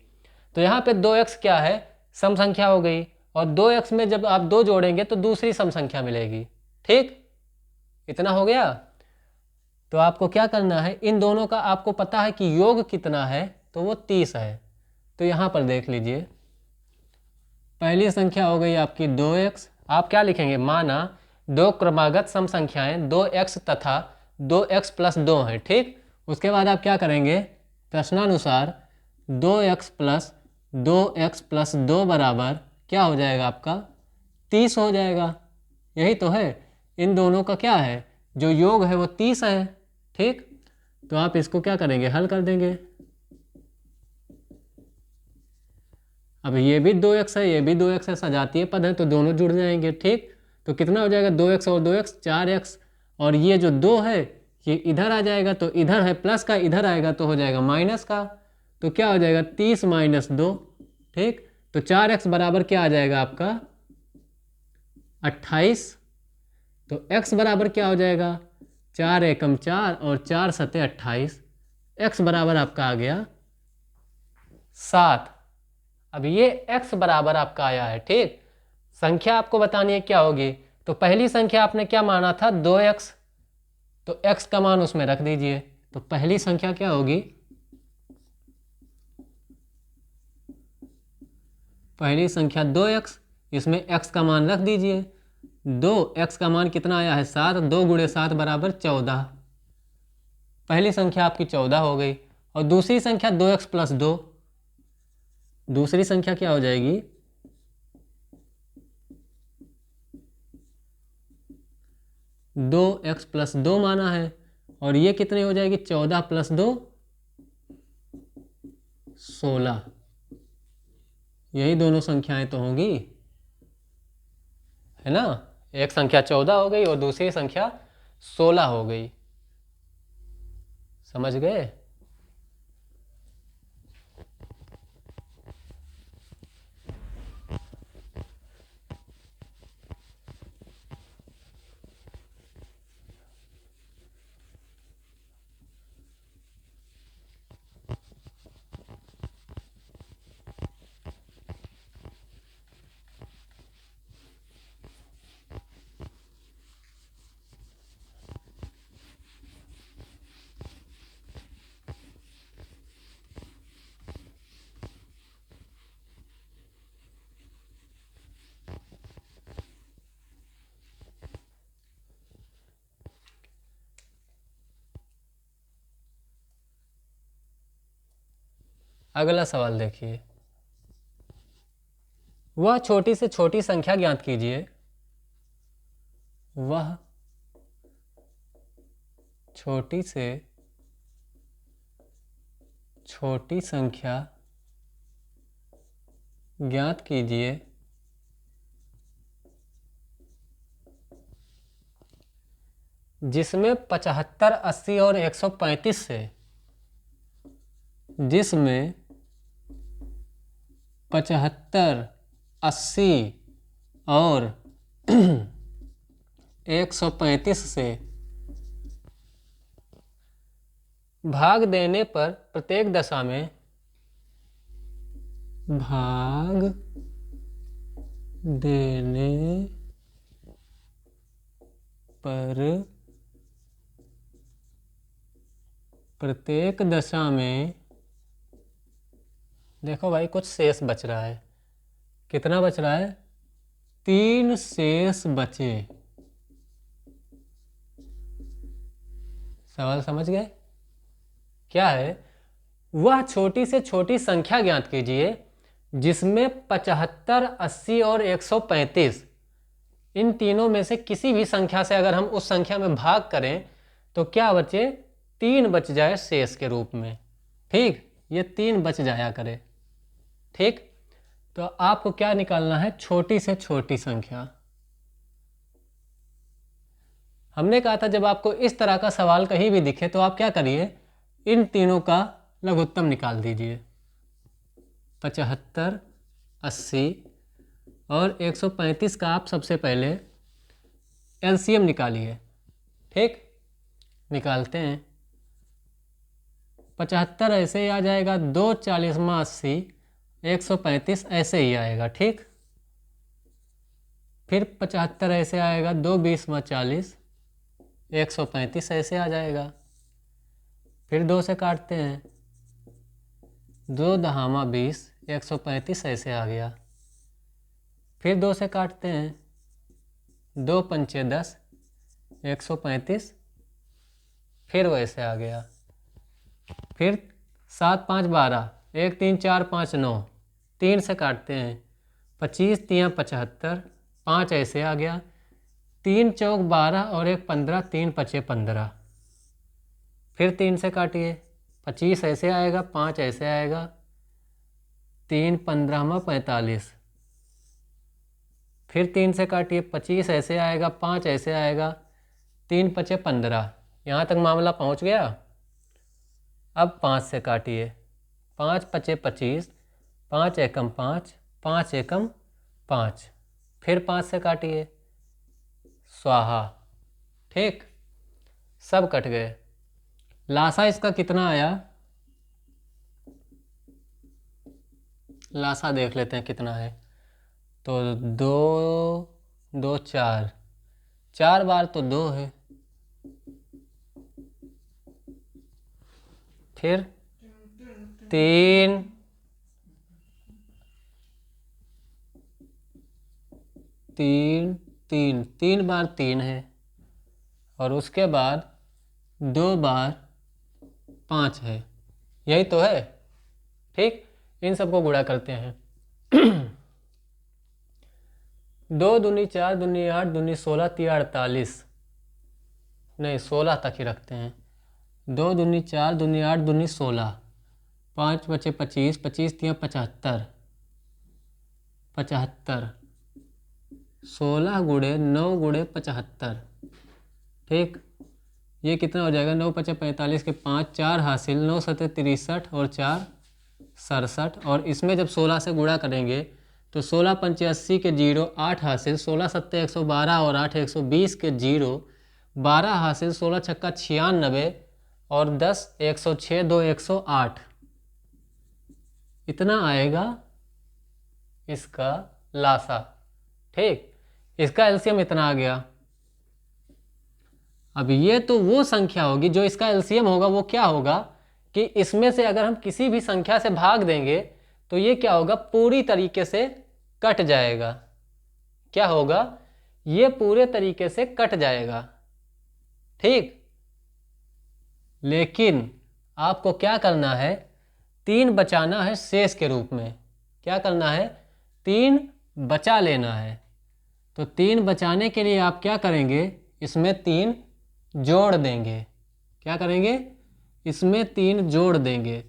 तो यहाँ पे 2x क्या है, सम संख्या हो गई, और 2x में जब आप 2 जोड़ेंगे तो दूसरी सम संख्या मिलेगी, ठीक। इतना हो गया। तो आपको क्या करना है, इन दोनों का आपको पता है कि योग कितना है, तो वो 30 है। तो यहाँ पर देख लीजिए, पहली संख्या हो गई आपकी 2x, आप क्या लिखेंगे, माना दो क्रमागत सम संख्याएं 2x तथा 2x प्लस 2 हैं, ठीक। उसके बाद आप क्या करेंगे, प्रश्नानुसार 2x प्लस 2 बराबर क्या हो जाएगा आपका, 30 हो जाएगा। यही तो है, इन दोनों का क्या है, जो योग है वो 30 है, ठीक। तो आप इसको क्या करेंगे, हल कर देंगे। अब ये भी 2x है, ये भी 2x है, सजातीय पद है तो दोनों जुड़ जाएंगे, ठीक। तो कितना हो जाएगा, 2x और 2x 4x, और ये जो 2 है ये इधर आ जाएगा, तो इधर है प्लस का, इधर आएगा तो हो जाएगा माइनस का। तो क्या हो जाएगा, 30 माइनस 2, ठीक। तो 4x बराबर क्या आ जाएगा आपका, 28। तो x बराबर क्या हो जाएगा, 4 एकम 4 और 4 सते 28, x बराबर आपका आ गया 7। अब ये x बराबर आपका आया है, ठीक। संख्या आपको बतानी है क्या होगी, तो पहली संख्या आपने क्या माना था 2x, तो x का मान उसमें रख दीजिए। तो पहली संख्या क्या होगी, पहली संख्या 2x, इसमें x का मान रख दीजिए। 2x का मान कितना आया है 7, 2 गुणे 7 बराबर 14। पहली संख्या आपकी 14 हो गई। और दूसरी संख्या 2x प्लस 2, दूसरी संख्या क्या हो जाएगी 2x प्लस 2 माना है, और ये कितनी हो जाएगी 14 प्लस 2 16। यही दोनों संख्याएं तो होंगी, है ना। एक संख्या 14 हो गई और दूसरी संख्या 16 हो गई। समझ गए। अगला सवाल देखिए, वह छोटी से छोटी संख्या ज्ञात कीजिए, वह छोटी से छोटी संख्या ज्ञात कीजिए जिसमें 75, 80 और 135 से, जिसमें 75, 80 और 135 से भाग देने पर प्रत्येक दशा में, भाग देने पर प्रत्येक दशा में, देखो भाई कुछ शेष बच रहा है, कितना बच रहा है 3 शेष बचे। सवाल समझ गए क्या है, वह छोटी से छोटी संख्या ज्ञात कीजिए जिसमें 75, 80 और 135, इन तीनों में से किसी भी संख्या से अगर हम उस संख्या में भाग करें तो क्या बचे 3 बच जाए शेष के रूप में, ठीक। ये 3 बच जाया करे, ठीक। तो आपको क्या निकालना है, छोटी से छोटी संख्या। हमने कहा था जब आपको इस तरह का सवाल कहीं भी दिखे तो आप क्या करिए, इन तीनों का लघुत्तम निकाल दीजिए। 75, 80 और 135 का आप सबसे पहले एलसीएम निकालिए, ठीक। निकालते हैं। 75 ऐसे ही आ जाएगा, 2 40वां 80, 135 ऐसे ही आएगा, ठीक। फिर 75 ऐसे आएगा, 2 20वां 40, 135 ऐसे आ जाएगा। फिर 2 से काटते हैं, 2 10वां 20, 135 ऐसे आ गया। फिर 2 से काटते हैं, 2 पंचे 10, 135 फिर वैसे आ गया। फिर 7 5 12, 1 3 4 5 9, 3 से काटते हैं, 25 3 75, 5 ऐसे आ गया। 3 चौक 12 और 1 15, 3 पचे 15। फिर 3 से काटिए, 25 ऐसे आएगा, 5 ऐसे आएगा, 3 15वां 45। फिर 3 से काटिए, 25 ऐसे आएगा, 5 ऐसे आएगा, 3 पचे 15। यहाँ तक मामला पहुँच गया। अब 5 से काटिए, 5 पचे 25, 5 एकम 5, 5 एकम 5। फिर 5 से काटिए, स्वाहा, ठीक। सब कट गए। लासा इसका कितना आया, लासा देख लेते हैं कितना है। तो 2 2 4, 4 बार तो 2 है, फिर 3 3 3, 3 बार 3 है, और उसके बाद 2 बार 5 है, यही तो है। ठीक, इन सबको गुणा करते हैं। 2 दूनी 4 दूनी 8 दूनी 16 3 48, नहीं 16 तक ही रखते हैं। 2 दूनी 4 दूनी 8 दूनी 16, 5 बचे 25, 25 3 75, 75, 16 गुणे 9 गुणे 75। ठीक, ये कितना हो जाएगा? 9 5 45 के 5, 4 हासिल, 9 7 63 और 4 67, और इसमें जब 16 से गुणा करेंगे तो 16 5 80 के 0, 8 हासिल, 16 7 112 और 8 120 के 0, 12 हासिल, 16 छक्का 96 और 10 106 2 108, इतना आएगा इसका लासा। ठीक, इसका एलसीएम इतना आ गया। अब ये तो वो संख्या होगी जो इसका एलसीएम होगा, वो क्या होगा कि इसमें से अगर हम किसी भी संख्या से भाग देंगे तो ये क्या होगा? पूरी तरीके से कट जाएगा। क्या होगा? ये पूरे तरीके से कट जाएगा। ठीक, लेकिन आपको क्या करना है? 3 बचाना है शेष के रूप में। क्या करना है? 3 बचा लेना है। तो 3 बचाने के लिए आप क्या करेंगे? इसमें 3 जोड़ देंगे। क्या करेंगे? इसमें 3 जोड़ देंगे।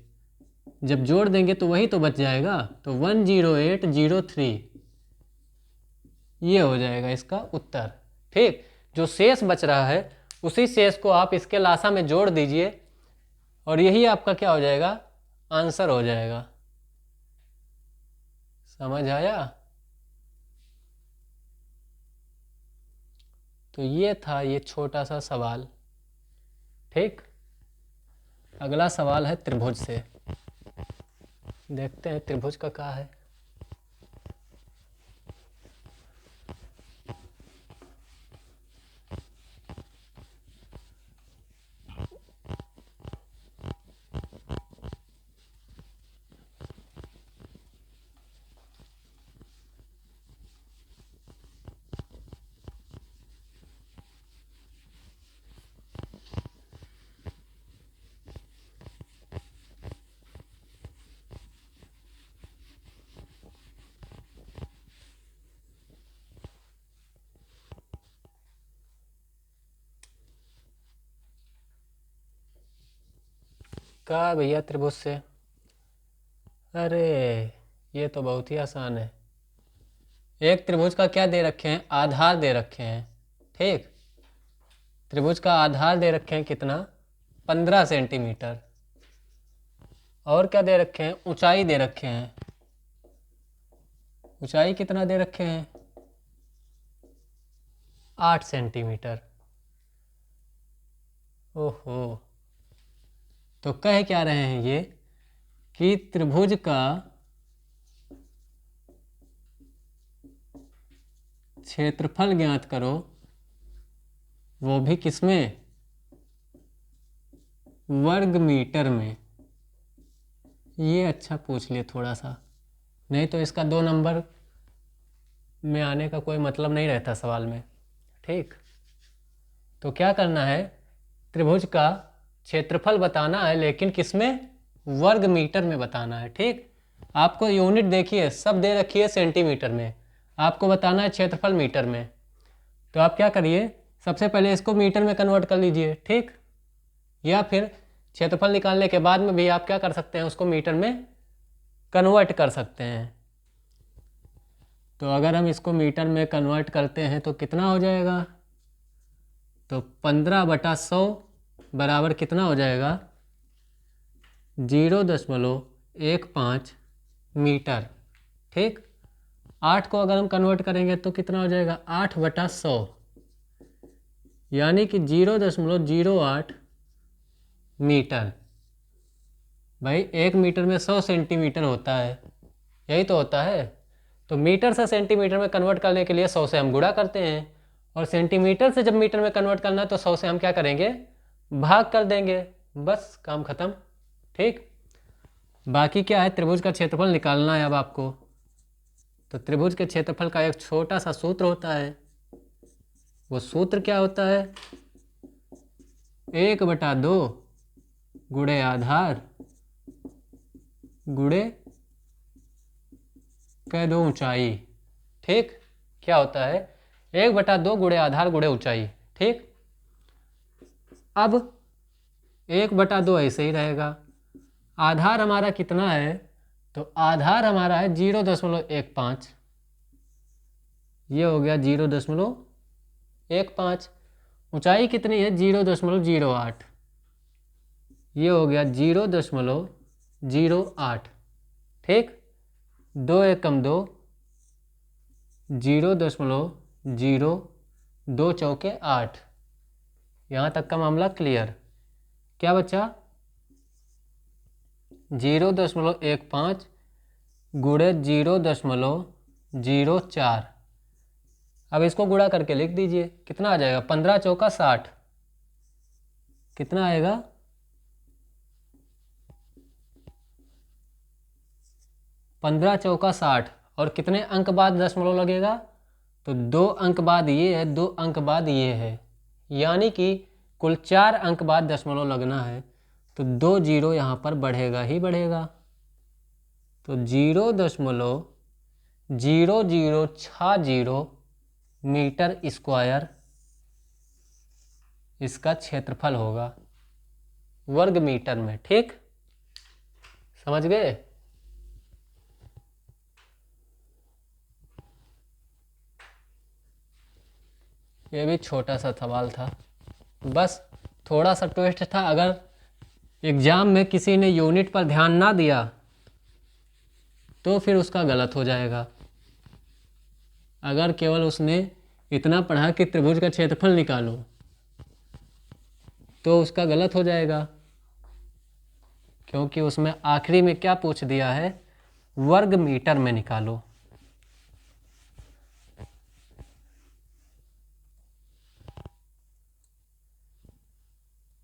जब जोड़ देंगे तो वही तो बच जाएगा। तो 10803 ये हो जाएगा इसका उत्तर। ठीक, जो शेष बच रहा है उसी शेष को आप इसके लासा में जोड़ दीजिए और यही आपका क्या हो जाएगा? आंसर हो जाएगा। समझ आया? तो ये था ये छोटा सा सवाल। ठीक, अगला सवाल है त्रिभुज से। देखते हैं त्रिभुज का क्या है। कहा भैया त्रिभुज से? अरे ये तो बहुत ही आसान है। एक त्रिभुज का क्या दे रखे हैं? आधार दे रखे हैं। ठीक, त्रिभुज का आधार दे रखे हैं कितना? 15 सेंटीमीटर। और क्या दे रखे हैं? ऊंचाई दे रखे हैं। ऊंचाई कितना दे रखे हैं? 8 सेंटीमीटर। ओहो, तो कह क्या रहे हैं ये कि त्रिभुज का क्षेत्रफल ज्ञात करो, वो भी किसमें? वर्ग मीटर में। ये अच्छा पूछ लिए थोड़ा सा, नहीं तो इसका 2 नंबर में आने का कोई मतलब नहीं रहता सवाल में। ठीक, तो क्या करना है? त्रिभुज का क्षेत्रफल बताना है, लेकिन किसमें? वर्ग मीटर में बताना है। ठीक, आपको यूनिट देखिए सब दे रखी है सेंटीमीटर में, आपको बताना है क्षेत्रफल मीटर में। तो आप क्या करिए? सबसे पहले इसको मीटर में कन्वर्ट कर लीजिए। ठीक, या फिर क्षेत्रफल निकालने के बाद में भी आप क्या कर सकते हैं? उसको मीटर में कन्वर्ट कर सकते हैं। तो अगर हम इसको मीटर में कन्वर्ट करते हैं तो कितना हो जाएगा? तो 15/100 बराबर कितना हो जाएगा? 0.15 मीटर। ठीक, 8 को अगर हम कन्वर्ट करेंगे तो कितना हो जाएगा? 8/100, यानी कि 0.08 मीटर। भाई 1 मीटर में 100 सेंटीमीटर होता है। यही तो होता है। तो मीटर से सेंटीमीटर में कन्वर्ट करने के लिए 100 से हम गुणा करते हैं, और सेंटीमीटर से जब मीटर में कन्वर्ट करना है तो 100 से हम क्या करेंगे, भाग कर देंगे, बस काम खत्म। ठीक, बाकी क्या है, त्रिभुज का क्षेत्रफल निकालना है अब आपको। तो त्रिभुज के क्षेत्रफल का एक छोटा सा सूत्र होता है। वो सूत्र क्या होता है, 1/2 गुणे आधार गुणे कह दो ऊंचाई। ठीक, क्या होता है, 1/2 गुणे आधार गुणे ऊंचाई। ठीक, अब 1/2 ऐसे ही रहेगा। आधार हमारा कितना है, तो आधार हमारा है 0.15। ये हो गया 0.15। ऊंचाई कितनी है, 0.08। ये हो गया 0.08। ठीक, 2 एकम 2, 0.0, 2 चौके 8। यहाँ तक का मामला क्लियर। क्या बचा, 0.15 गुणे 0.04। अब इसको गुणा करके लिख दीजिए, कितना आ जाएगा, 15 चौका 60। कितना आएगा, 15 चौका 60। और कितने अंक बाद दशमलव लगेगा, तो 2 अंक बाद ये है, 2 अंक बाद ये है, यानी कि कुल 4 अंक बाद दशमलव लगना है। तो 2 जीरो यहाँ पर बढ़ेगा ही बढ़ेगा। तो 0.0060 मीटर स्क्वायर इसका क्षेत्रफल होगा, वर्ग मीटर में। ठीक, समझ गए। ये भी छोटा सा सवाल था, बस थोड़ा सा ट्विस्ट था। अगर एग्जाम में किसी ने यूनिट पर ध्यान ना दिया तो फिर उसका गलत हो जाएगा। अगर केवल उसने इतना पढ़ा कि त्रिभुज का क्षेत्रफल निकालो तो उसका गलत हो जाएगा, क्योंकि उसमें आखिरी में क्या पूछ दिया है, वर्ग मीटर में निकालो।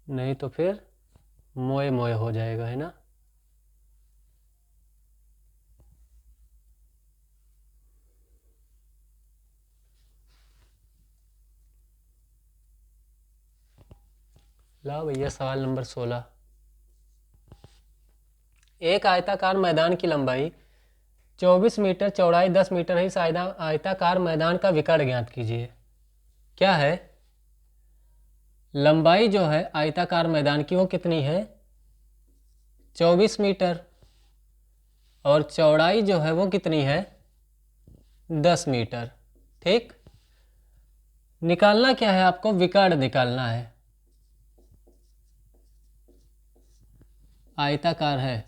नहीं तो फिर मोए मोए हो जाएगा, है ना। लाओ भैया सवाल नंबर 16। एक आयताकार मैदान की लंबाई 24 मीटर, चौड़ाई 10 मीटर है। इस आयताकार मैदान का विकर्ण ज्ञात कीजिए। क्या है, लंबाई जो है आयताकार मैदान की वो कितनी है, 24 मीटर, और चौड़ाई जो है वो कितनी है, 10 मीटर। ठीक, निकालना क्या है आपको, विकर्ण निकालना है। आयताकार है,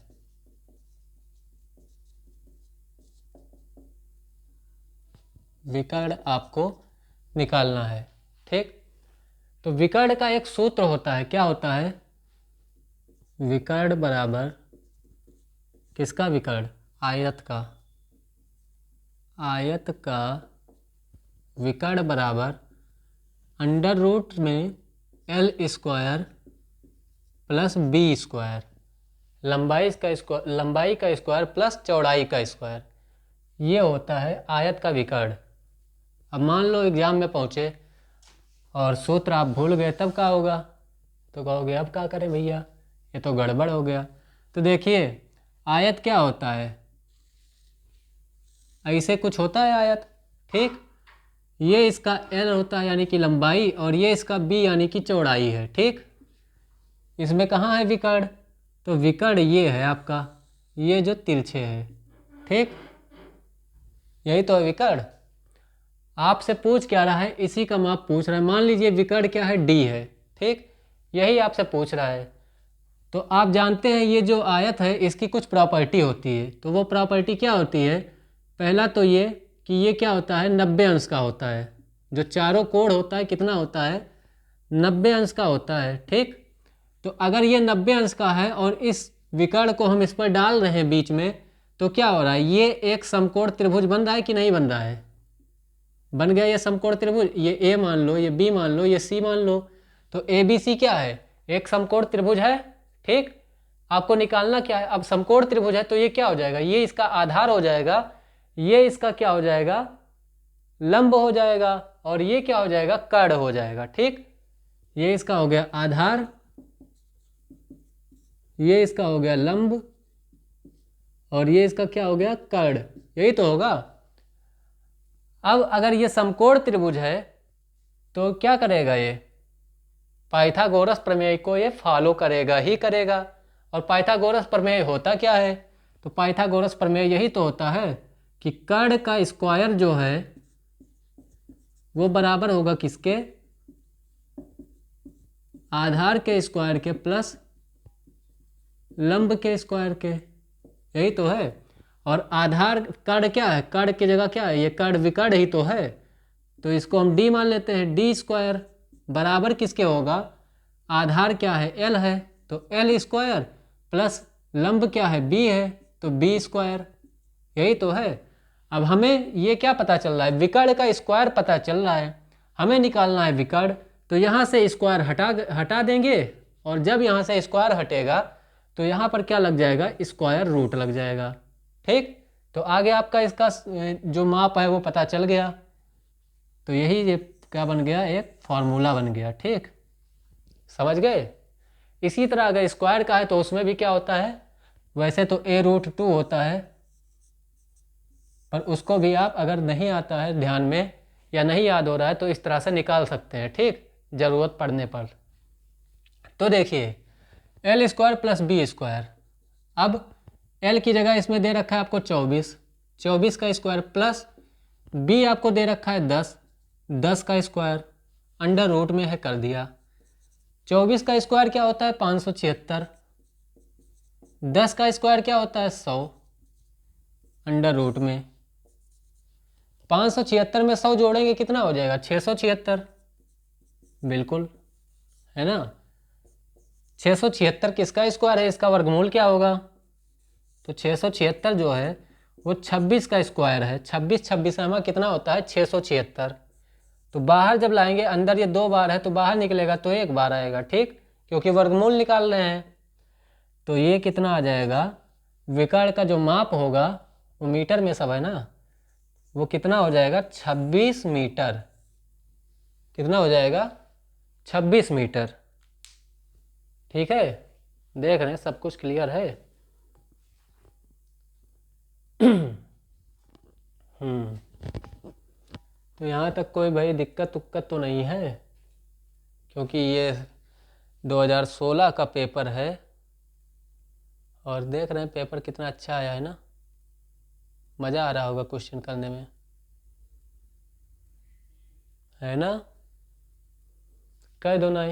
विकर्ण आपको निकालना है। ठीक, तो विकर्ण का एक सूत्र होता है, क्या होता है, विकर्ण बराबर किसका विकर्ण, आयत का। आयत का विकर्ण बराबर अंडर रूट में L square plus B square, लंबाई का स्क्वायर प्लस चौड़ाई का स्क्वायर, ये होता है आयत का विकर्ण। अब मान लो एग्जाम में पहुँचे और सूत्र आप भूल गए, तब क्या होगा, तो कहोगे अब क्या करें भैया, ये तो गड़बड़ हो गया। तो देखिए आयत क्या होता है, ऐसे कुछ होता है आयत। ठीक, ये इसका L होता है यानी कि लंबाई, और ये इसका B यानी कि चौड़ाई है। ठीक, इसमें कहाँ है विकर्ण, तो विकर्ण ये है आपका, ये जो तिरछे है। ठीक, यही तो है विकर्ण। आपसे पूछ क्या रहा है, इसी का माप पूछ रहा है। मान लीजिए विकर्ण क्या है, D है। ठीक, यही आपसे पूछ रहा है। तो आप जानते हैं ये जो आयत है इसकी कुछ प्रॉपर्टी होती है। तो वो प्रॉपर्टी क्या होती है, पहला तो ये कि ये क्या होता है, 90 अंश का होता है। जो चारों कोण होता है कितना होता है, 90 अंश का होता है। ठीक, तो अगर ये 90 अंश का है और इस विकर्ण को हम इस पर डाल रहे हैं बीच में, तो क्या हो रहा है, ये एक समकोण त्रिभुज बन रहा है कि नहीं बन रहा है? बन गया ये समकोण त्रिभुज। ये ए मान लो, ये बी मान लो, ये सी मान लो। तो ए बी सी क्या है? एक समकोण त्रिभुज है। ठीक, आपको निकालना क्या है? अब समकोण त्रिभुज है तो ये क्या हो जाएगा? ये इसका आधार हो जाएगा, ये इसका क्या हो जाएगा? लंब हो जाएगा, और ये क्या हो जाएगा? कर्ण हो जाएगा। ठीक, ये इसका हो गया आधार, ये इसका हो गया लंब, और ये इसका क्या हो गया? कर्ण। यही तो होगा। अब अगर ये समकोण त्रिभुज है तो क्या करेगा? ये पाइथागोरस प्रमेय को ये फॉलो करेगा ही करेगा। और पाइथागोरस प्रमेय होता क्या है? तो पाइथागोरस प्रमेय यही तो होता है कि कर्ण का स्क्वायर जो है वो बराबर होगा किसके? आधार के स्क्वायर के प्लस लंब के स्क्वायर के। यही तो है। और आधार कर्ण क्या है? कर्ण की जगह क्या है? ये कर्ण विकर्ण ही तो है, तो इसको हम डी मान लेते हैं। डी स्क्वायर बराबर किसके होगा? आधार क्या है? एल है, तो एल स्क्वायर प्लस लंब क्या है? बी है, तो बी स्क्वायर। यही तो है। अब हमें ये क्या पता चल रहा है? विकर्ण का स्क्वायर पता चल रहा है, हमें निकालना है विकर्ण। तो यहाँ से स्क्वायर हटा देंगे, और जब यहाँ से स्क्वायर हटेगा तो यहाँ पर क्या लग जाएगा? स्क्वायर रूट लग जाएगा। ठीक, तो आगे आपका इसका जो माप है वो पता चल गया। तो यही ये क्या बन गया? एक फॉर्मूला बन गया। ठीक, समझ गए? इसी तरह अगर स्क्वायर का है तो उसमें भी क्या होता है? वैसे तो a√2 होता है, पर उसको भी आप अगर नहीं आता है ध्यान में या नहीं याद हो रहा है तो इस तरह से निकाल सकते हैं। ठीक, ज़रूरत पड़ने पर। तो देखिए L square plus B square. अब एल की जगह इसमें दे रखा है आपको 24, 24 का स्क्वायर प्लस बी आपको दे रखा है 10, 10 का स्क्वायर अंडर रूट में है कर दिया। 24 का स्क्वायर क्या होता है? 576। 10 का स्क्वायर क्या होता है? 100 अंडर रूट में। 576 में 100 जोड़ेंगे कितना हो जाएगा? 676। बिल्कुल, है ना? 676 किसका स्क्वायर है? इसका वर्गमूल क्या होगा? तो 676 जो है वो 26 का स्क्वायर है। 26 26 में कितना होता है? 676। तो बाहर जब लाएंगे, अंदर ये 2 बार है तो बाहर निकलेगा तो 1 बार आएगा। ठीक, क्योंकि वर्गमूल निकाल रहे हैं। तो ये कितना आ जाएगा? विकर्ण का जो माप होगा वो मीटर में सब है ना, वो कितना हो जाएगा? 26 मीटर। कितना हो जाएगा? 26 मीटर। ठीक है, देख रहे हैं सब कुछ क्लियर है? तो यहाँ तक कोई भाई दिक्कत उक्कत तो नहीं है, क्योंकि ये 2016 का पेपर है। और देख रहे हैं पेपर कितना अच्छा आया है ना, मज़ा आ रहा होगा क्वेश्चन करने में, है ना? कह दो ना।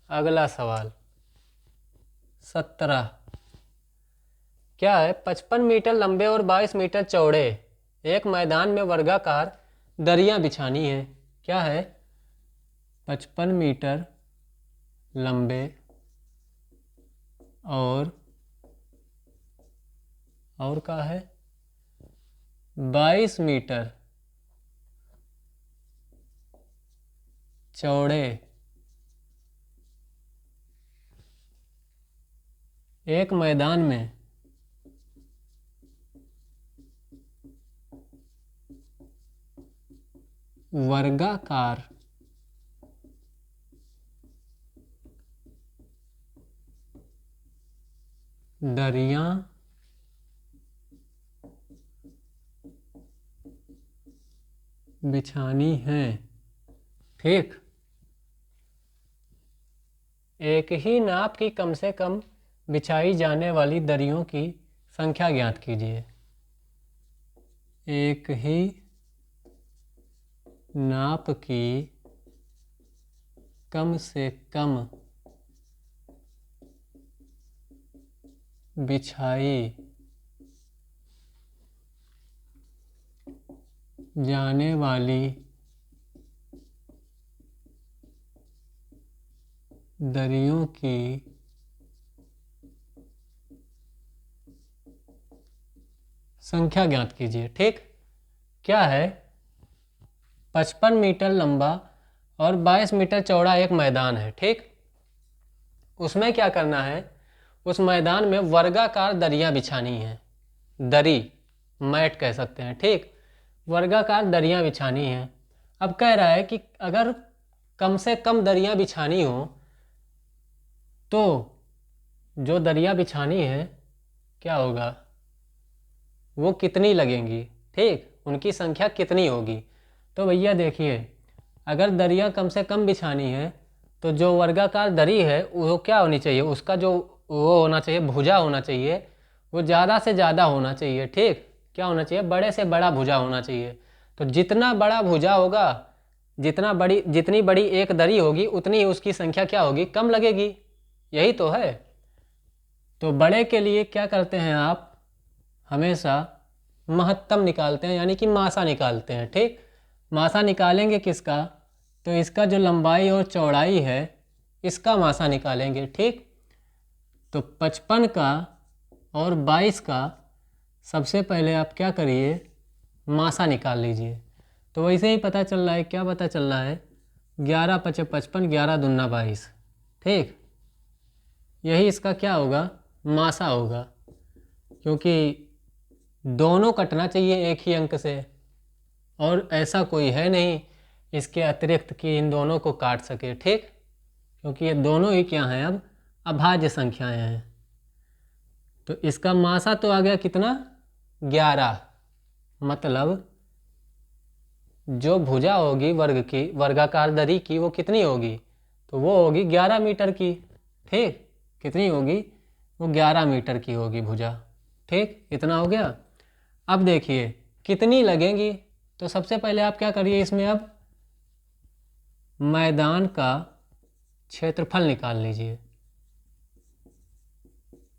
अगला सवाल 17 क्या है? 55 मीटर लंबे और 22 मीटर चौड़े एक मैदान में वर्गाकार दरियां बिछानी है। क्या है? 55 मीटर लंबे और क्या है? 22 मीटर चौड़े एक मैदान में वर्गाकार दरियां बिछानी है। ठीक, एक ही नाप की कम से कम बिछाई जाने वाली दरियों की संख्या ज्ञात कीजिए। एक ही नाप की कम से कम बिछाई जाने वाली दरियों की संख्या ज्ञात कीजिए। ठीक, क्या है, 55 मीटर लंबा और 22 मीटर चौड़ा एक मैदान है। ठीक, उसमें क्या करना है, उस मैदान में वर्गाकार दरियां बिछानी है। दरी, मैट कह सकते हैं। ठीक, वर्गाकार दरियां बिछानी है। अब कह रहा है कि अगर कम से कम दरियां बिछानी हो तो जो दरिया बिछानी है क्या होगा, वो कितनी लगेंगी। ठीक, उनकी संख्या कितनी होगी। तो भैया देखिए, अगर दरिया कम से कम बिछानी है तो जो वर्गाकार दरी है वो क्या होनी चाहिए, उसका जो वो होना चाहिए, भुजा होना चाहिए, वो ज़्यादा से ज़्यादा होना चाहिए। ठीक, क्या होना चाहिए, बड़े से बड़ा भुजा होना चाहिए। तो जितना बड़ा भुजा होगा, जितनी बड़ी एक दरी होगी उतनी ही उसकी संख्या क्या होगी, कम लगेगी। यही तो है। तो बड़े के लिए क्या करते हैं आप, हमेशा महत्तम निकालते हैं, यानी कि मासा निकालते हैं। ठीक, मासा निकालेंगे किसका, तो इसका जो लंबाई और चौड़ाई है इसका मासा निकालेंगे। ठीक, तो 55 का और 22 का सबसे पहले आप क्या करिए, मासा निकाल लीजिए। तो वैसे ही पता चल रहा है, क्या पता चल रहा है, 11 पचे 55, 11 दूना 22। ठीक, यही इसका क्या होगा, मासा होगा, क्योंकि दोनों कटना चाहिए एक ही अंक से, और ऐसा कोई है नहीं इसके अतिरिक्त कि इन दोनों को काट सके। ठीक, क्योंकि ये दोनों ही क्या हैं, अब अभाज्य संख्याएं हैं। तो इसका मासा तो आ गया कितना, 11। मतलब जो भुजा होगी वर्ग की, वर्गाकार दरी की, वो कितनी होगी, तो वो होगी 11 मीटर की। ठीक, कितनी होगी, वो 11 मीटर की होगी भुजा। ठीक, इतना हो गया। अब देखिए कितनी लगेंगी, तो सबसे पहले आप क्या करिए, इसमें अब मैदान का क्षेत्रफल निकाल लीजिए।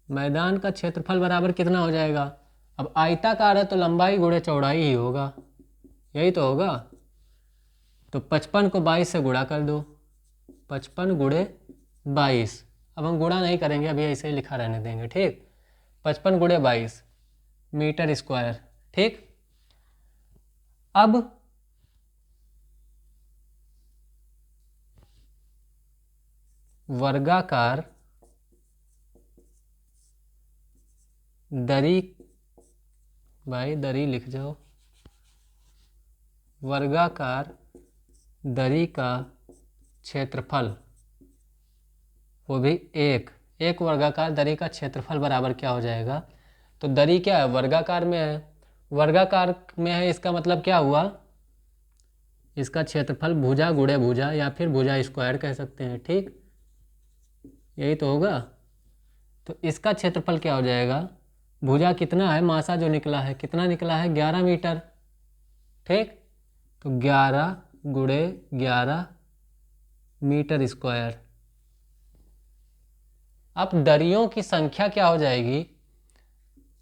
मैदान का क्षेत्रफल बराबर कितना हो जाएगा, अब आयताकार है तो लंबाई गुणे चौड़ाई ही होगा, यही तो होगा। तो 55 को 22 से गुणा कर दो, 55 गुणे 22। अब हम गुणा नहीं करेंगे, अभी ऐसे ही लिखा रहने देंगे। ठीक, 55 गुणे 22 मीटर स्क्वायर। ठीक, अब वर्गाकार दरी, भाई दरी लिख जाओ, वर्गाकार दरी का क्षेत्रफल, वो भी एक वर्गाकार दरी का क्षेत्रफल बराबर क्या हो जाएगा, तो दरी क्या है, वर्गाकार में है, वर्गाकार में है, इसका मतलब क्या हुआ, इसका क्षेत्रफल भुजा गुणे भुजा या फिर भुजा स्क्वायर कह सकते हैं। ठीक, यही तो होगा। तो इसका क्षेत्रफल क्या हो जाएगा, भुजा कितना है, मासा जो निकला है कितना निकला है, 11 मीटर। ठीक, तो 11 गुणे 11 मीटर स्क्वायर। अब दरियों की संख्या क्या हो जाएगी,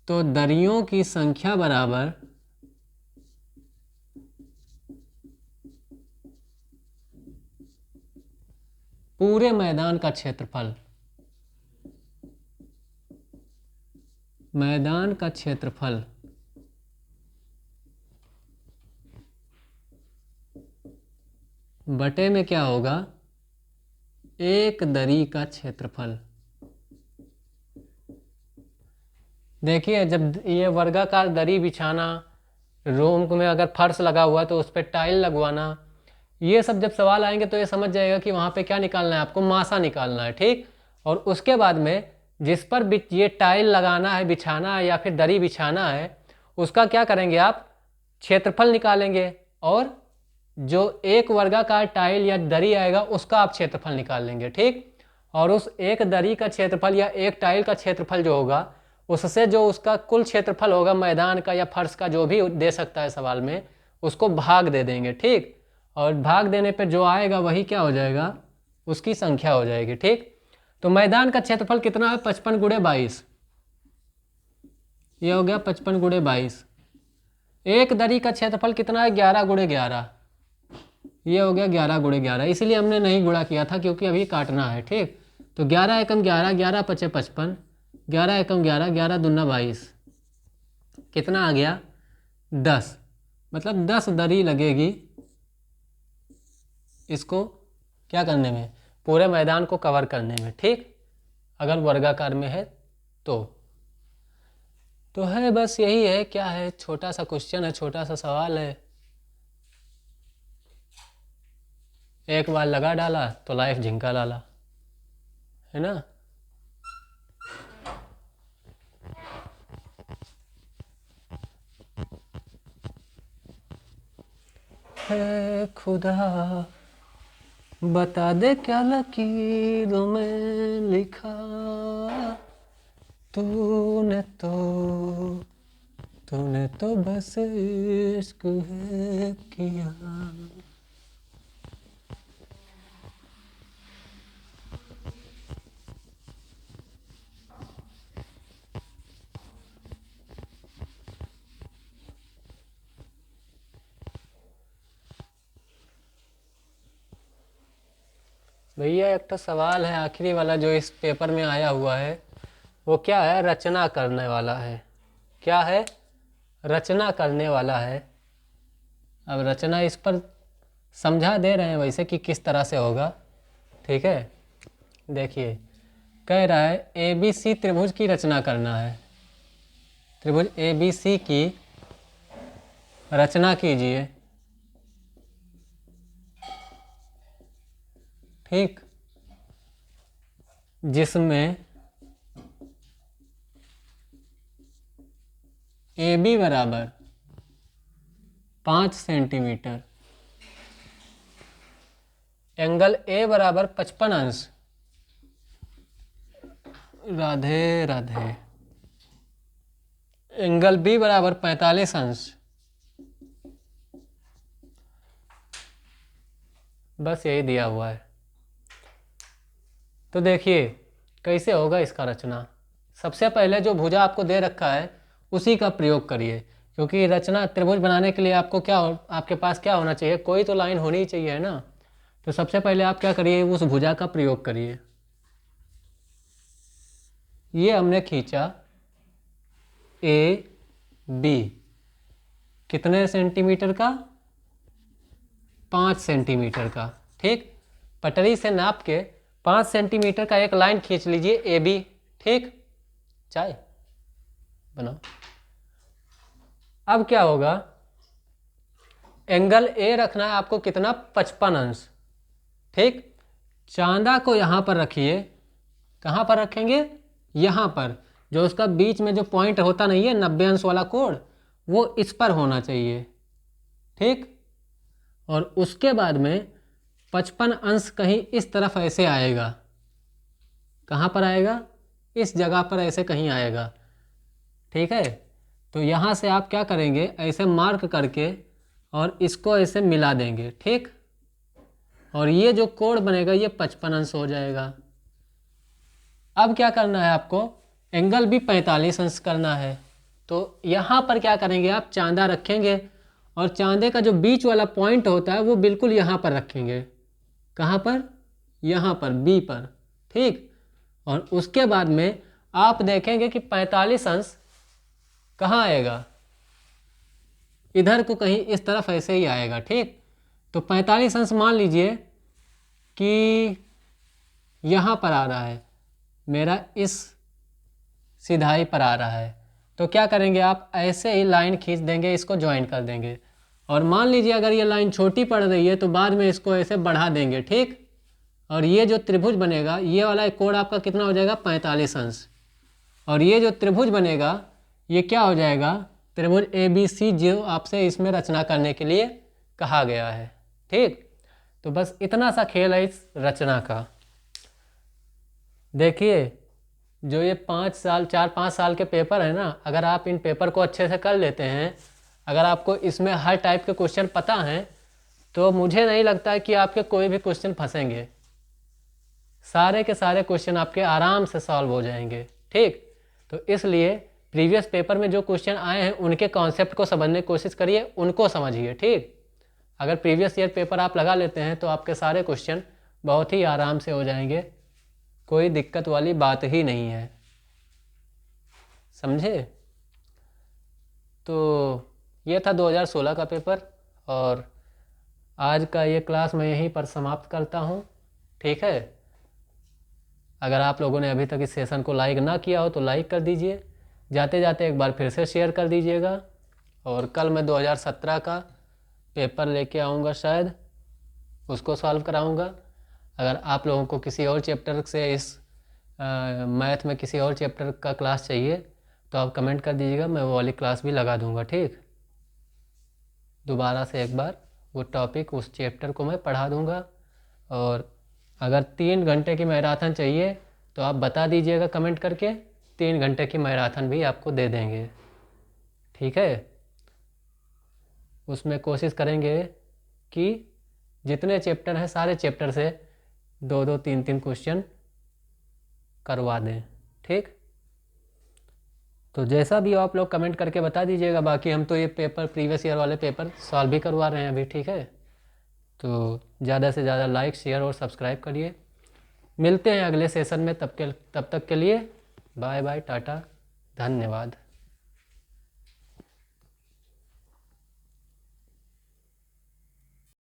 तो दरियों की संख्या बराबर पूरे मैदान का क्षेत्रफल, मैदान का क्षेत्रफल बटे में क्या होगा, एक दरी का क्षेत्रफल। देखिए जब ये वर्गाकार दरी बिछाना, रूम में अगर फर्श लगा हुआ तो उस पर टाइल लगवाना, ये सब जब सवाल आएंगे तो ये समझ जाएगा कि वहाँ पे क्या निकालना है, आपको मासा निकालना है। ठीक, और उसके बाद में जिस पर ये टाइल लगाना है, बिछाना है या फिर दरी बिछाना है, उसका क्या करेंगे आप, क्षेत्रफल निकालेंगे, और जो एक वर्गाकार टाइल या दरी आएगा उसका आप क्षेत्रफल निकाल लेंगे। ठीक, और उस एक दरी का क्षेत्रफल या एक टाइल का क्षेत्रफल जो होगा उससे जो उसका कुल क्षेत्रफल होगा मैदान का या फर्श का, जो भी दे सकता है सवाल में, उसको भाग दे देंगे। ठीक, और भाग देने पे जो आएगा वही क्या हो जाएगा, उसकी संख्या हो जाएगी। ठीक, तो मैदान का क्षेत्रफल कितना है, 55 गुणे 22, ये हो गया 55 गुणे 22। एक दरी का क्षेत्रफल कितना है, 11 गुणे 11, ये हो गया 11 गुणे 11। इसलिए हमने नहीं गुणा किया था क्योंकि अभी काटना है। ठीक, तो 11 एकम 11, 11 पचे 55, 11 एकम 11, 11 दूना 22, कितना आ गया 10। मतलब 10 दरी लगेगी इसको क्या करने में, पूरे मैदान को कवर करने में। ठीक, अगर वर्गाकार में है तो है बस यही है। क्या है, छोटा सा क्वेश्चन है, छोटा सा सवाल है, एक बार लगा डाला तो लाइफ झिंका लाला, है ना। है खुदा बता दे क्या लकीरों में लिखा, तूने तो बस इश्क है किया। भैया एक तो सवाल है आखिरी वाला जो इस पेपर में आया हुआ है, वो क्या है, रचना करने वाला है। क्या है, रचना करने वाला है। अब रचना इस पर समझा दे रहे हैं वैसे कि किस तरह से होगा। ठीक है, देखिए कह रहा है ABC त्रिभुज की रचना करना है। त्रिभुज ABC की रचना कीजिए। ठीक, जिसमें AB बराबर 5 सेंटीमीटर, एंगल A बराबर 55 अंश, राधे राधे, एंगल B बराबर 45 अंश। बस यही दिया हुआ है। तो देखिए कैसे होगा इसका रचना। सबसे पहले जो भुजा आपको दे रखा है उसी का प्रयोग करिए, क्योंकि रचना त्रिभुज बनाने के लिए आपको क्या आपके पास क्या होना चाहिए, कोई तो लाइन होनी ही चाहिए, है ना। तो सबसे पहले आप क्या करिए, उस भुजा का प्रयोग करिए। ये हमने खींचा AB, कितने सेंटीमीटर का, 5 सेंटीमीटर का। ठीक, पटरी से नाप के 5 सेंटीमीटर का एक लाइन खींच लीजिए AB। ठीक, चाय बनाओ। अब क्या होगा, एंगल A रखना है आपको कितना, 55 अंश। ठीक, चांदा को यहाँ पर रखिए। कहाँ पर रखेंगे, यहाँ पर, जो उसका बीच में जो पॉइंट होता नहीं है 90 अंश वाला कोण, वो इस पर होना चाहिए। ठीक, और उसके बाद में 55 अंश कहीं इस तरफ ऐसे आएगा। कहाँ पर आएगा, इस जगह पर ऐसे कहीं आएगा। ठीक है, तो यहाँ से आप क्या करेंगे, ऐसे मार्क करके और इसको ऐसे मिला देंगे। ठीक, और ये जो कोण बनेगा ये 55 अंश हो जाएगा। अब क्या करना है आपको, एंगल भी 45 अंश करना है। तो यहाँ पर क्या करेंगे, आप चांदा रखेंगे और चांदे का जो बीच वाला पॉइंट होता है वो बिल्कुल यहाँ पर रखेंगे। कहाँ पर, यहाँ पर B पर। ठीक, और उसके बाद में आप देखेंगे कि 45 अंश कहाँ आएगा, इधर को कहीं इस तरफ ऐसे ही आएगा। ठीक, तो 45 अंश मान लीजिए कि यहाँ पर आ रहा है, मेरा इस सिधाई पर आ रहा है। तो क्या करेंगे, आप ऐसे ही लाइन खींच देंगे, इसको ज्वाइन कर देंगे। और मान लीजिए अगर ये लाइन छोटी पड़ रही है तो बाद में इसको ऐसे बढ़ा देंगे। ठीक, और ये जो त्रिभुज बनेगा, ये वाला कोण आपका कितना हो जाएगा, 45 अंश। और ये जो त्रिभुज बनेगा ये क्या हो जाएगा, त्रिभुज ABC, जो आपसे इसमें रचना करने के लिए कहा गया है। ठीक, तो बस इतना सा खेल है इस रचना का। देखिए जो ये 4-5 साल के पेपर है ना, अगर आप इन पेपर को अच्छे से कर लेते हैं, अगर आपको इसमें हर टाइप के क्वेश्चन पता हैं, तो मुझे नहीं लगता है कि आपके कोई भी क्वेश्चन फंसेंगे। सारे के सारे क्वेश्चन आपके आराम से सॉल्व हो जाएंगे। ठीक, तो इसलिए प्रीवियस पेपर में जो क्वेश्चन आए हैं उनके कॉन्सेप्ट को समझने की कोशिश करिए, उनको समझिए। ठीक, अगर प्रीवियस ईयर पेपर आप लगा लेते हैं तो आपके सारे क्वेश्चन बहुत ही आराम से हो जाएंगे, कोई दिक्कत वाली बात ही नहीं है, समझे। तो ये था 2016 का पेपर, और आज का ये क्लास मैं यहीं पर समाप्त करता हूँ। ठीक है, अगर आप लोगों ने अभी तक इस सेशन को लाइक ना किया हो तो लाइक कर दीजिए, जाते जाते एक बार फिर से शेयर कर दीजिएगा। और कल मैं 2017 का पेपर लेके आऊँगा, शायद उसको सॉल्व कराऊँगा। अगर आप लोगों को किसी और चैप्टर से इस मैथ में किसी और चैप्टर का क्लास चाहिए तो आप कमेंट कर दीजिएगा, मैं वो वाली क्लास भी लगा दूँगा। ठीक, दोबारा से एक बार वो टॉपिक उस चैप्टर को मैं पढ़ा दूँगा। और अगर 3 घंटे की मैराथन चाहिए तो आप बता दीजिएगा कमेंट करके, 3 घंटे की मैराथन भी आपको दे देंगे। ठीक है, उसमें कोशिश करेंगे कि जितने चैप्टर हैं सारे चैप्टर से 2-2, 3-3 क्वेश्चन करवा दें। ठीक, तो जैसा भी हो आप लोग कमेंट करके बता दीजिएगा। बाकी हम तो ये पेपर प्रीवियस ईयर वाले पेपर सॉल्व भी करवा रहे हैं अभी। ठीक है, तो ज़्यादा से ज़्यादा लाइक, शेयर और सब्सक्राइब करिए। मिलते हैं अगले सेशन में, तब तक के लिए बाय बाय, टाटा, धन्यवाद।